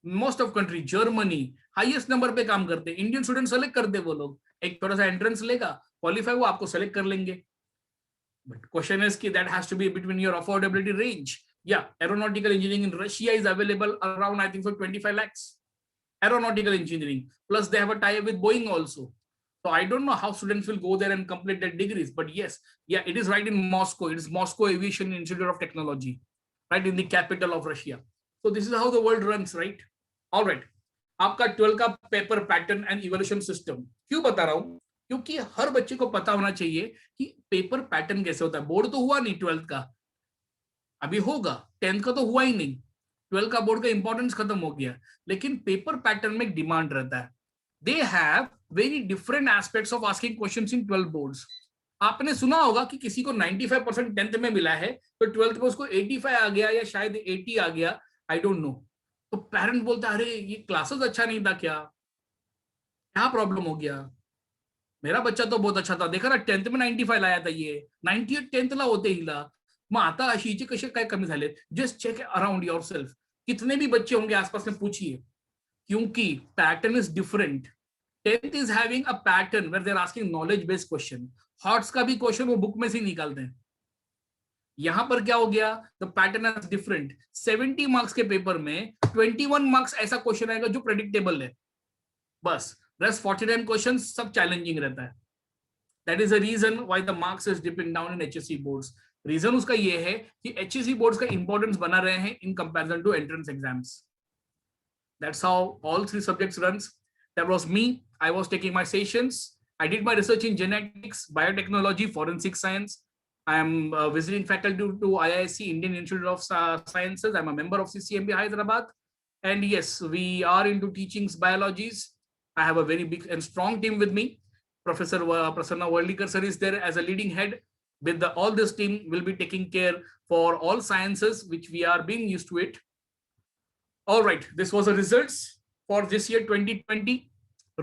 most of country, Germany, highest number पे काम करते हैं. इंडियन स्टूडेंट सेलेक्ट करते वो लोग, एक थोड़ा सा एंट्रेंस लेगा, क्वालिफाई वो आपको सेलेक्ट कर लेंगे. बट क्वेश्चन इज कि that has to be between your affordability range. या aeronautical engineering in Russia is available around I think so 25 lakhs. Aeronautical engineering, plus they have a tie-up with Boeing also. So I don't know how students will go there and complete their degrees, but yes, yeah, it is right in Moscow. It is Moscow Aviation Institute of Technology, right in the capital of Russia. So this is how the world runs, right? All right. आपका 12 का paper pattern and evolution system. क्यों बता रहा हूं? क्योंकि हर बच्चे को पता होना चाहिए कि पेपर पैटर्न कैसे होता है। बोर्ड तो हुआ नहीं 12th का, अभी होगा। 10th का तो हुआ ही नहीं, 12th का बोर्ड का इंपॉर्टेंस खत्म हो गया, लेकिन पेपर पैटर्न में एक डिमांड रहता है। They have very different aspects of asking questions in 12 boards. आपने सुना होगा कि किसी को 95% 10th में मिला है, तो 12th में उसको 85 आ गया या शायद 80 आ गया, आई डोंट नो। तो पेरेंट बोलता है अरे ये क्लासेस अच्छा नहीं था क्या, क्या प्रॉब्लम हो गया? मेरा बच्चा तो बहुत अच्छा था, देखा ना 10th में 95 लाया था, ये 98 10th ला होते हिला। मग आता अशीचे कसे काय कमी झाले? Just check around yourself, कितने भी बच्चे होंगे आसपास में पूछिए, क्योंकि pattern is different. 10th is having a pattern where they are asking knowledge based question. HOTS का भी क्वेश्चन वो बुक में से ही निकालते हैं। यहां पर क्या हो गया, the pattern is different. 70 marks के पेपर में 21 मार्क्स ऐसा क्वेश्चन आएगा जो प्रेडिक्टेबल है, बस। रेस्ट 49 क्वेश्चन सब चैलेंजिंग रहता है। That is the reason why the marks is dipping down in HSC boards. Reason उसका ये है कि एचएससी बोर्ड्स का इंपॉर्टेंस बना रहे हैं in comparison to entrance exams. That's how all 3 subjects runs. That was me. I was taking my sessions. I did my research in genetics, biotechnology, forensic science. I am visiting faculty to IISc, Indian Institute of Sciences. I'm a member of CCMB Hyderabad. And yes, we are into teachings biologies. I have a very big and strong team with me. Professor Prasanna Worldikar sir is there as a leading head. With all this team will be taking care for all sciences, which we are being used to it. All right, this was the results for this year 2020.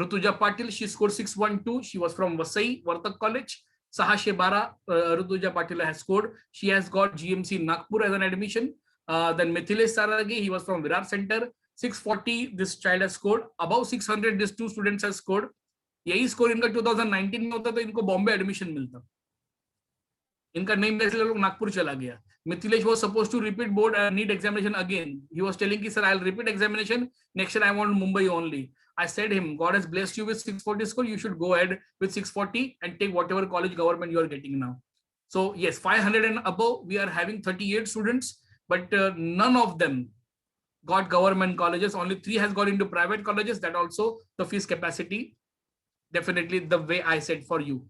Rutuja Patil, she scored 612. She was from Vasai Vartak College. 612 Rutuja Patil has scored. She has got GMC Nagpur as an admission. Then Mithilesh Saragi, he was from Virar Center. 640 this child has scored. Above 600 these 2 students has scored. यही score इनका 2019 में होता तो इनको Bombay admission मिलता। इनका नहीं मिला इसलिए लोग नागपुर चला गया। Mithilesh was supposed to repeat board NEET examination again. He was telling me, sir, I'll repeat examination. Next year I want Mumbai only. I said him, God has blessed you with 640 score. You should go ahead with 640 and take whatever college government you are getting now. So yes, 500 and above, we are having 38 students, but none of them got government colleges. Only 3 has got into private colleges. That also the fees capacity, definitely the way I said for you.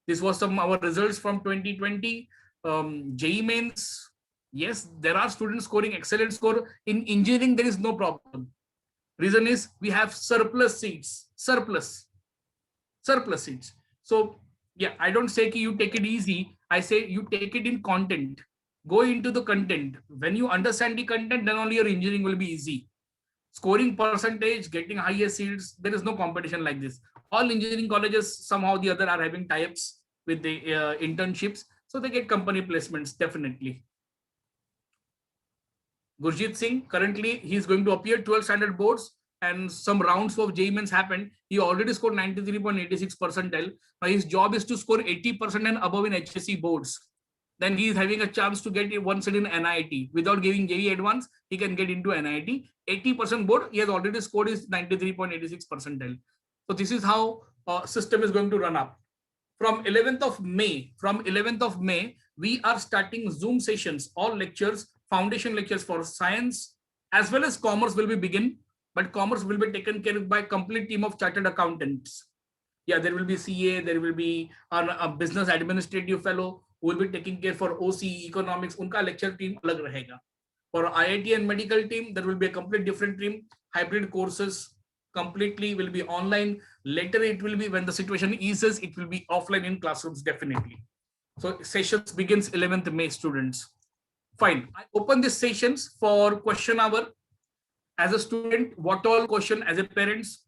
This was some our results from 2020. JEE mains, yes, there are students scoring excellent score. In engineering, there is no problem. Reason is we have surplus seats, surplus seats. So yeah, I don't say you take it easy. I say you take it in content. Go into the content. When you understand the content, then only your engineering will be easy. Scoring percentage, getting higher seats, there is no competition like this. All engineering colleges somehow or the other are having tie-ups with the internships. So they get company placements, definitely. Gurjeet Singh, currently he is going to appear 12 standard boards and some rounds of JEE mains happened. He already scored 93.86 percentile. Now his job is to score 80% and above in HSC boards. Then he is having a chance to get one seat in NIT. Without giving JEE advance, he can get into NIT. 80% board, he has already scored his 93.86 percentile. So this is how system is going to run up. From 11th of May, we are starting Zoom sessions, all lectures, foundation lectures for science as well as commerce will be begin, but commerce will be taken care of by complete team of chartered accountants. Yeah, there will be CA, there will be a business administrative fellow who will be taking care for OC, economics, unka lecture team alag rahega. For IIT and medical team, there will be a complete different team, hybrid courses, completely will be online. Later it will be when the situation eases, it will be offline in classrooms, definitely. So sessions begins 11th May, students. Fine, I open these sessions for question hour. As a student, what all question, as a parents,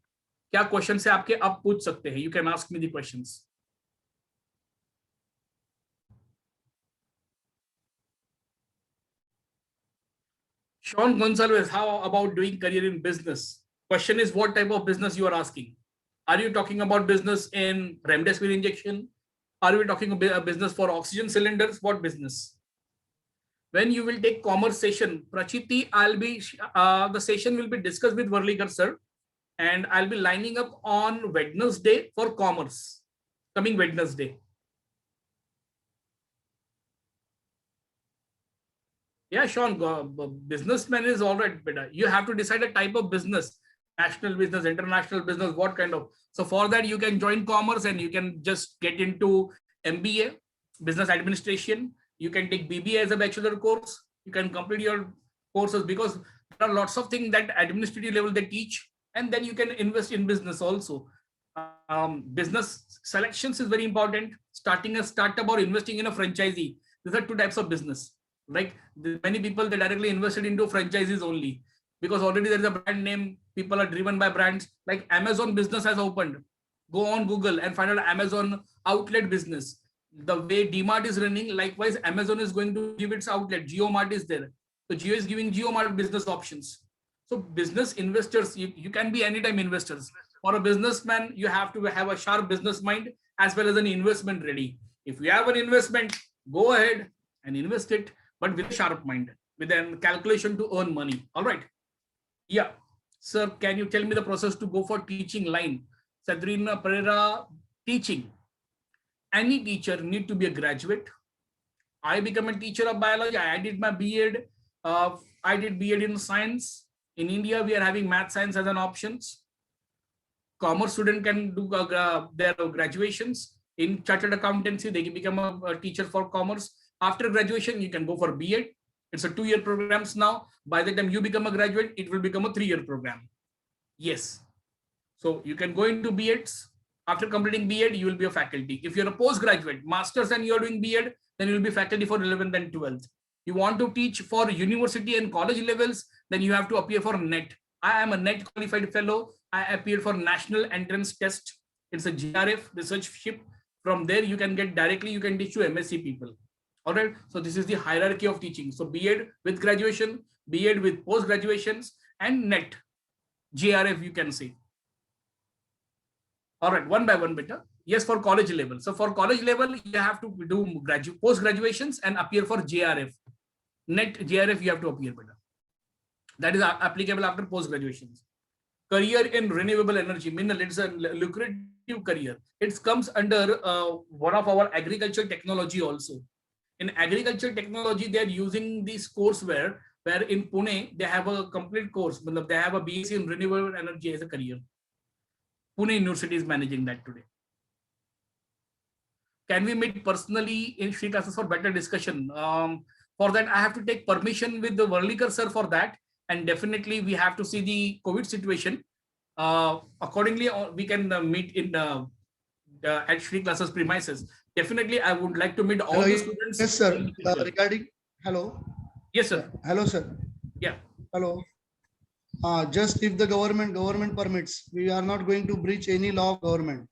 क्या question से आपके आप पूछ सकते हैं? You can ask me the questions. Sean Gonsalves, how about doing career in business? Question is what type of business you are asking. Are you talking about business in remdesivir injection? Are we talking about a business for oxygen cylinders? What business? When you will take commerce session, Prachiti, I'll be the session will be discussed with Varlikar sir, and I'll be lining up on Wednesday for commerce, coming Wednesday. Yeah, Sean, businessman is all right, beta. You have to decide a type of business. national business, international business, what kind of. So for that, you can join commerce and you can just get into MBA, business administration. You can take BBA as a bachelor course. You can complete your courses because there are lots of things that administrative level they teach, and then you can invest in business also. Business selections is very important. Starting a startup or investing in a franchisee. These are two types of business. Like many people, they directly invested into franchises only because already there is a brand name. People are driven by brands. Like Amazon business has opened. Go on Google and find out Amazon outlet business. The way DMart is running, likewise, Amazon is going to give its outlet. JioMart is there. So Jio is giving JioMart business options. So business investors, you can be anytime investors. For a businessman, you have to have a sharp business mind as well as an investment ready. If you have an investment, go ahead and invest it, but with a sharp mind, with a calculation to earn money. All right. Yeah. Sir, can you tell me the process to go for teaching line? Sadrina Pereira, teaching. Any teacher need to be a graduate. I become a teacher of biology. I did my B.Ed. I did B.Ed in science. In India, we are having math science as an options. Commerce student can do their graduations. In chartered accountancy, they can become a teacher for commerce. After graduation, you can go for B.Ed. It's a 2-year programs now. By the time you become a graduate, it will become a 3-year program. Yes. So you can go into B.Eds. After completing B.Ed, you will be a faculty. If you're a postgraduate, master's and you're doing B.Ed, then you will be faculty for 11th and 12th. You want to teach for university and college levels, then you have to appear for NET. I am a NET qualified fellow. I appeared for National Entrance Test. It's a GRF researchship. From there, you can get directly, you can teach to MSc people. All right. So this is the hierarchy of teaching. So B.Ed with graduation, B.Ed with post graduations, and NET, GRF you can say. All right, one by one, beta. Yes, for college level. So for college level, you have to do post graduations and appear for JRF. NET JRF you have to appear, beta. That is applicable after post graduations. Career in renewable energy, mineral, it's a lucrative career. It comes under one of our agriculture technology also. In agriculture technology, they are using this courseware where in Pune, they have a complete course. They have a BSc in renewable energy as a career. Pune University is managing that today. Can we meet personally in free classes for better discussion? For that, I have to take permission with the Varlikar sir for that. And definitely we have to see the COVID situation. Accordingly, we can meet in at free classes premises. Definitely, I would like to meet all the students. Yes, sir. Regarding, hello. Yes, sir. Hello, sir. Yeah. Hello. Just if the government permits, we are not going to breach any law of government.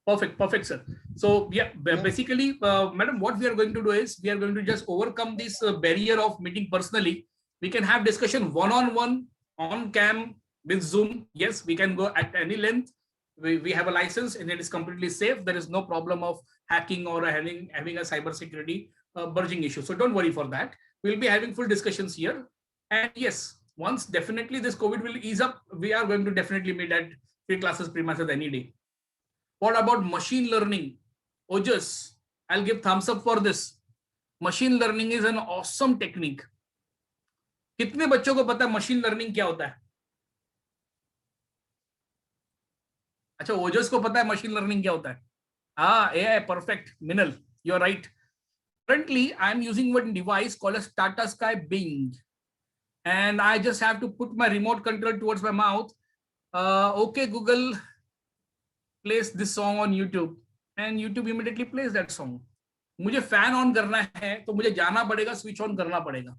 Perfect, sir. So yeah, basically, madam, what we are going to do is we are going to just overcome this barrier of meeting personally. We can have discussion one-on-one on cam with Zoom. Yes, we can go at any length. We have a license and it is completely safe. There is no problem of hacking or having a cybersecurity burgeoning issue. So don't worry for that. We'll be having full discussions here. And yes, once definitely this COVID will ease up, we are going to definitely meet at free classes premises any day. What about machine learning? Ojas, I'll give thumbs up for this. Machine learning is an awesome technique. कितने बच्चों को पता है machine learning क्या होता है? अच्छा, ओजस को पता है मशीन लर्निंग क्या होता है? AI, perfect. Minal, you're right. Currently, I'm using one device called as Tata Sky Bing. And I just have to put my remote control towards my mouth. Okay, Google, place this song on YouTube. And YouTube immediately plays that song. मुझे fan on करना है तो मुझे जाना पड़ेगा, switch on करना पड़ेगा.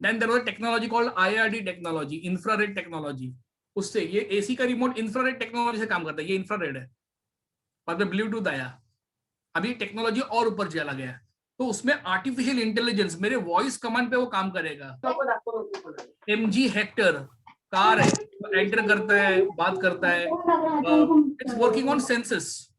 Then there was a technology called IRD technology, infrared technology. उससे ये AC का रिमोट इंफ्रारेड टेक्नोलॉजी से काम करता है. ये इंफ्रारेड है. बाद में ब्लूटूथ आया. अभी टेक्नोलॉजी और ऊपर चला गया. तो उसमें आर्टिफिशियल इंटेलिजेंस मेरे वॉइस कमांड पे वो काम करेगा. MG हेक्टर कार है, एंटर करता है, बात करता है. It's working on sensors.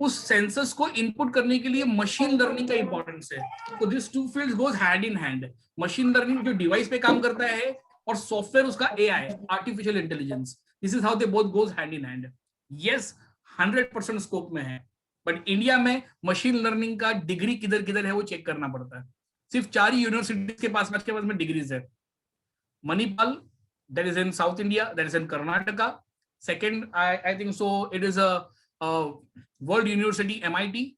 उस सेंसस को इनपुट करने के लिए मशीन लर्निंग का इंपॉर्टेंस है. तो this two fields goes hand in hand. Machine learning जो डिवाइस पे काम करता है और सॉफ्टवेयर उसका AI, artificial intelligence. This is how they both goes hand in hand. Yes, 100% scope में है. बट इंडिया में मशीन लर्निंग का डिग्री किधर किधर है वो चेक करना पड़ता है. सिर्फ 4 यूनिवर्सिटीज के पास में डिग्रीज है. Manipal, that is in South India, that is in Karnataka. Second, I think so, it is a World University, MIT,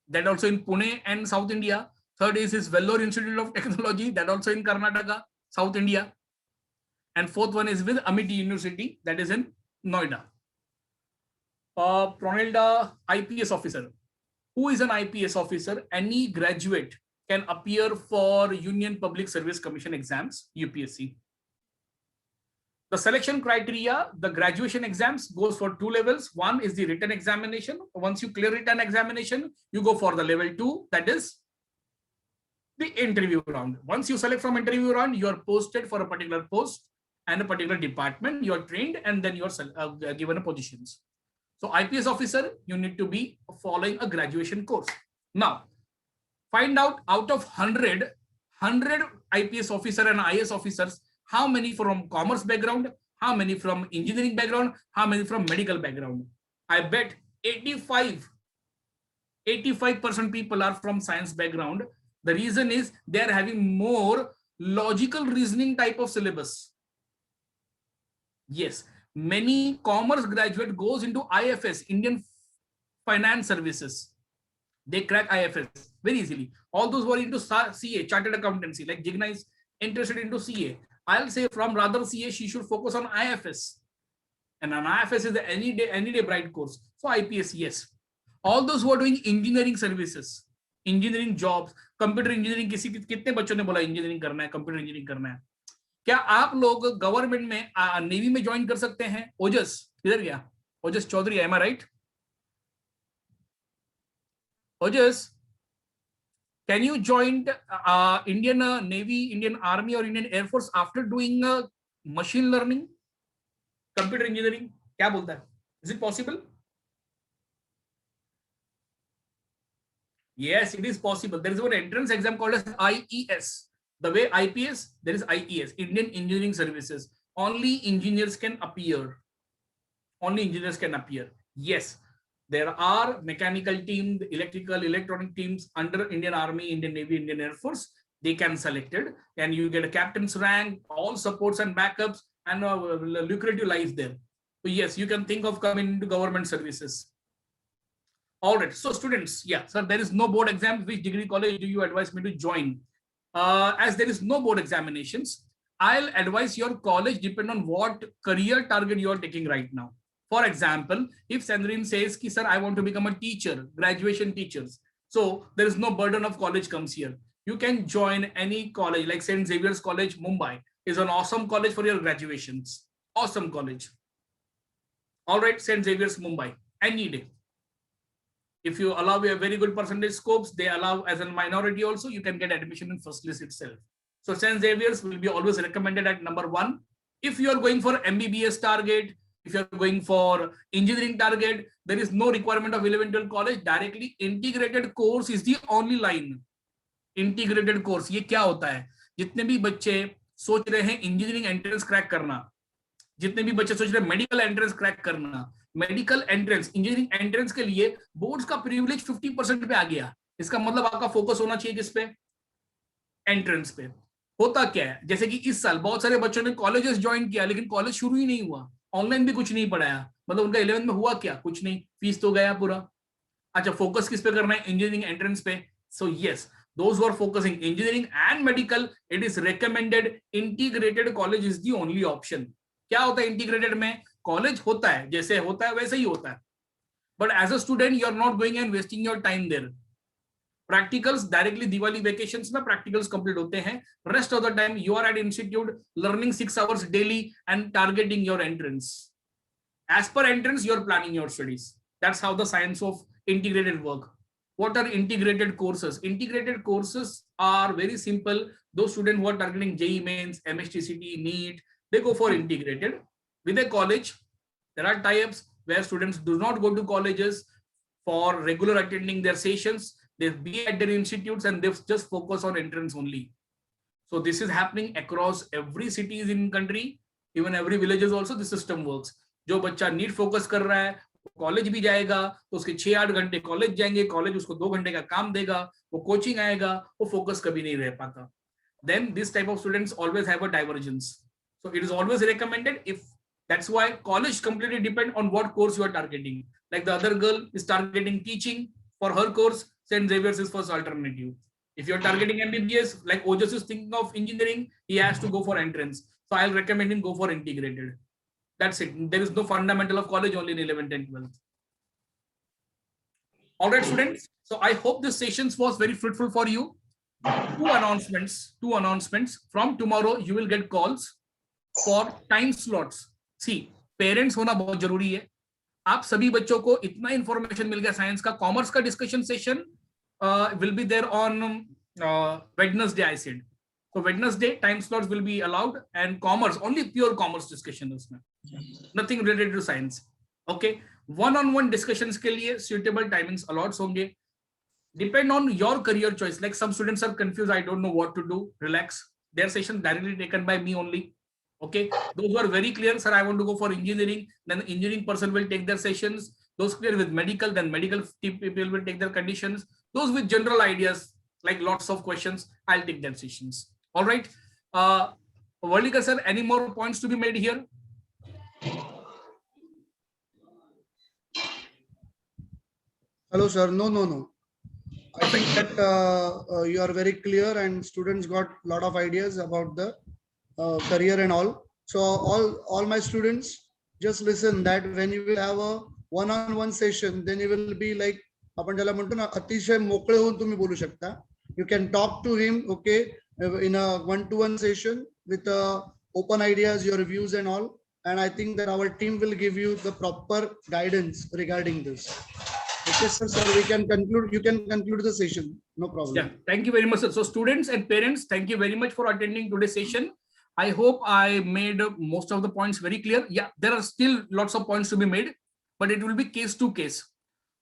that also in Pune and South India. Third is Vellore Institute of Technology, that also in Karnataka, South India. And fourth one is with Amity University, that is in Noida. Pronilda, IPS officer. Who is an IPS officer? Any graduate can appear for Union Public Service Commission exams, UPSC. The selection criteria, the graduation exams goes for 2 levels. One is the written examination. Once you clear written examination, you go for the level 2, that is the interview round. Once you select from interview round, you are posted for a particular post and a particular department. You are trained and then you are given a positions. So IPS officer, you need to be following a graduation course. Now, find out of 100 IPS officer and IS officers, how many from commerce background, how many from engineering background, how many from medical background. I bet 85% people are from science background. The reason is they are having more logical reasoning type of syllabus. Yes, many commerce graduate goes into IFS, Indian Finance Services. They crack IFS very easily. All those who are into CA, Chartered Accountancy, like Jigna is interested into CA. I'll say from rather CA, she should focus on IFS. And an IFS is the any day bright course. So IPS, yes. All those who are doing engineering services, engineering jobs, computer engineering, कितने बच्चों ने बोला engineering करना है, computer engineering करना है? क्या आप लोग गवर्नमेंट में नेवी में ज्वाइन कर सकते हैं? ओजस किधर गया? ओजस Chaudhary, am I right? Ojas, can you join Indian Navy, Indian Army or Indian Air Force after doing machine learning, computer engineering? क्या बोलता है? Is it possible? Yes, it is possible. There is one entrance exam called as IES. The way IPS, there is IES, Indian Engineering Services. Only engineers can appear. Only engineers can appear. Yes. There are mechanical team, electrical, electronic teams under Indian Army, Indian Navy, Indian Air Force. They can select it, and you get a captain's rank, all supports and backups, and lucrative life there. So yes, you can think of coming into government services. All right. So students, yeah, sir, there is no board exam. Which degree college do you advise me to join? As there is no board examinations, I'll advise your college depend on what career target you are taking right now. For example, if Sandrine says, ki, sir, I want to become a teacher, graduation teachers. So there is no burden of college comes here. You can join any college like St. Xavier's College, Mumbai is an awesome college for your graduations. Awesome college. All right, St. Xavier's, Mumbai, any day. If you allow a very good percentage scopes, they allow as a minority also, you can get admission in first list itself. So St. Xavier's will be always recommended at number 1. If you are going for MBBS target, if you are going for engineering target, there is no requirement of 11-12 college. Directly integrated course is the only line. Integrated course, ये क्या होता है? जितने भी बच्चे सोच रहे हैं इंजीनियरिंग एंट्रेंस क्रैक करना, जितने भी बच्चे सोच रहे हैं मेडिकल एंट्रेंस क्रैक करना, मेडिकल एंट्रेंस, इंजीनियरिंग एंट्रेंस के लिए बोर्ड्स का प्रिविलेज 50% पे आ गया. इसका मतलब आपका फोकस होना चाहिए किस पे? एंट्रेंस पे. होता क्या है, जैसे कि इस साल बहुत सारे बच्चों ने कॉलेजेस ज्वाइन किया लेकिन कॉलेज शुरू ही नहीं हुआ, ऑनलाइन भी कुछ नहीं पढ़ाया, मतलब उनका 11th में हुआ क्या? कुछ नहीं, फीस तो गया पूरा. अच्छा, फोकस किस पे करना है? इंजीनियरिंग एंट्रेंस पे. So yes, those who are focusing engineering and medical, it is recommended integrated college is the only option. क्या होता है इंटीग्रेटेड में? कॉलेज होता है, जैसे होता है वैसे ही होता है, but as a student you are not going and wasting your time there. Practicals directly Diwali vacations में प्रैक्टिकल्स कंप्लीट होते हैं. Rest of the time you are at institute learning 6 hours daily and targeting your entrance. As per entrance you are planning your studies. That's how the science of integrated work. What are integrated courses? Integrated courses are very simple. Those students who are targeting JEE Mains, MSTCT, NEET, they go for integrated. With a college, there are tie-ups where students do not go to colleges for regular attending their sessions. They be at their institutes and they just focus on entrance only. So this is happening across every cities in country, even every villages also the system works. जो बच्चा NEET focus कर रहा है college भी जाएगा तो उसके 6-8 घंटे कॉलेज जाएंगे, कॉलेज उसको 2 घंटे का काम देगा, वो कोचिंग आएगा, वो फोकस कभी नहीं रह पाता. Then this type of students always have a divergence. So it is always recommended. If that's why college completely depend on what course you are targeting. Like the other girl is targeting teaching for her course, St. Xavier's is first alternative. If you're targeting MBBS, like Ojas is thinking of engineering, he has to go for entrance. So I'll recommend him go for integrated. That's it. There is no fundamental of college only in 11th and 12th. All right, students. So I hope this session was very fruitful for you. Two announcements. From tomorrow, you will get calls for time slots. See, parents होना बहुत जरूरी है. आप सभी बच्चों को इतना information मिल गया साइंस का. कॉमर्स का discussion session will be there on Wednesday, I said. So Wednesday time slots will be allowed, and commerce, only pure commerce discussion उसमें. Nothing related to science. Okay. One-on-one discussions के लिए suitable timings allots होंगे. Depend on your career choice. Like some students are confused. I don't know what to do. Relax. Their session directly taken by me only. Okay. Those who are very clear, sir, I want to go for engineering. Then the engineering person will take their sessions. Those clear with medical, then medical people will take their conditions. Those with general ideas, like lots of questions, I'll take their sessions. All right. Worlikar sir, any more points to be made here? Hello, sir. No. I think that you are very clear and students got a lot of ideas about the career and all. So all my students, just listen that when you will have a one-on-one session, then you will be like, आपण ज्याला म्हणतो ना अतिशय मोकळे होऊन तुम्ही बोलू शकता. You can talk to him, okay, in a one-to-one session with open ideas, your views and all. And I think that our team will give you the proper guidance regarding this. Okay, sir, we can conclude. You can conclude the session. No problem. Yeah, thank you very much, sir. So students and parents, thank you very much for attending today's session. I hope I made most of the points very clear. Yeah, there are still lots of points to be made, but it will be case to case.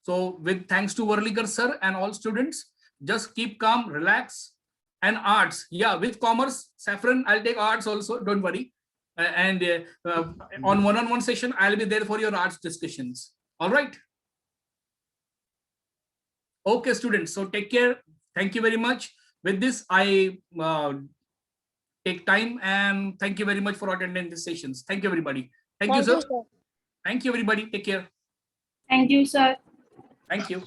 So with thanks to Worlikar sir and all students, just keep calm, relax. And arts, yeah, with commerce, Saffron, I'll take arts also, don't worry. And on one-on-one session, I'll be there for your arts discussions. All right. Okay, students. So take care. Thank you very much. With this, I take time and thank you very much for attending these sessions. Thank you, everybody. Thank you, sir. Thank you, everybody. Take care. Thank you, sir. Thank you.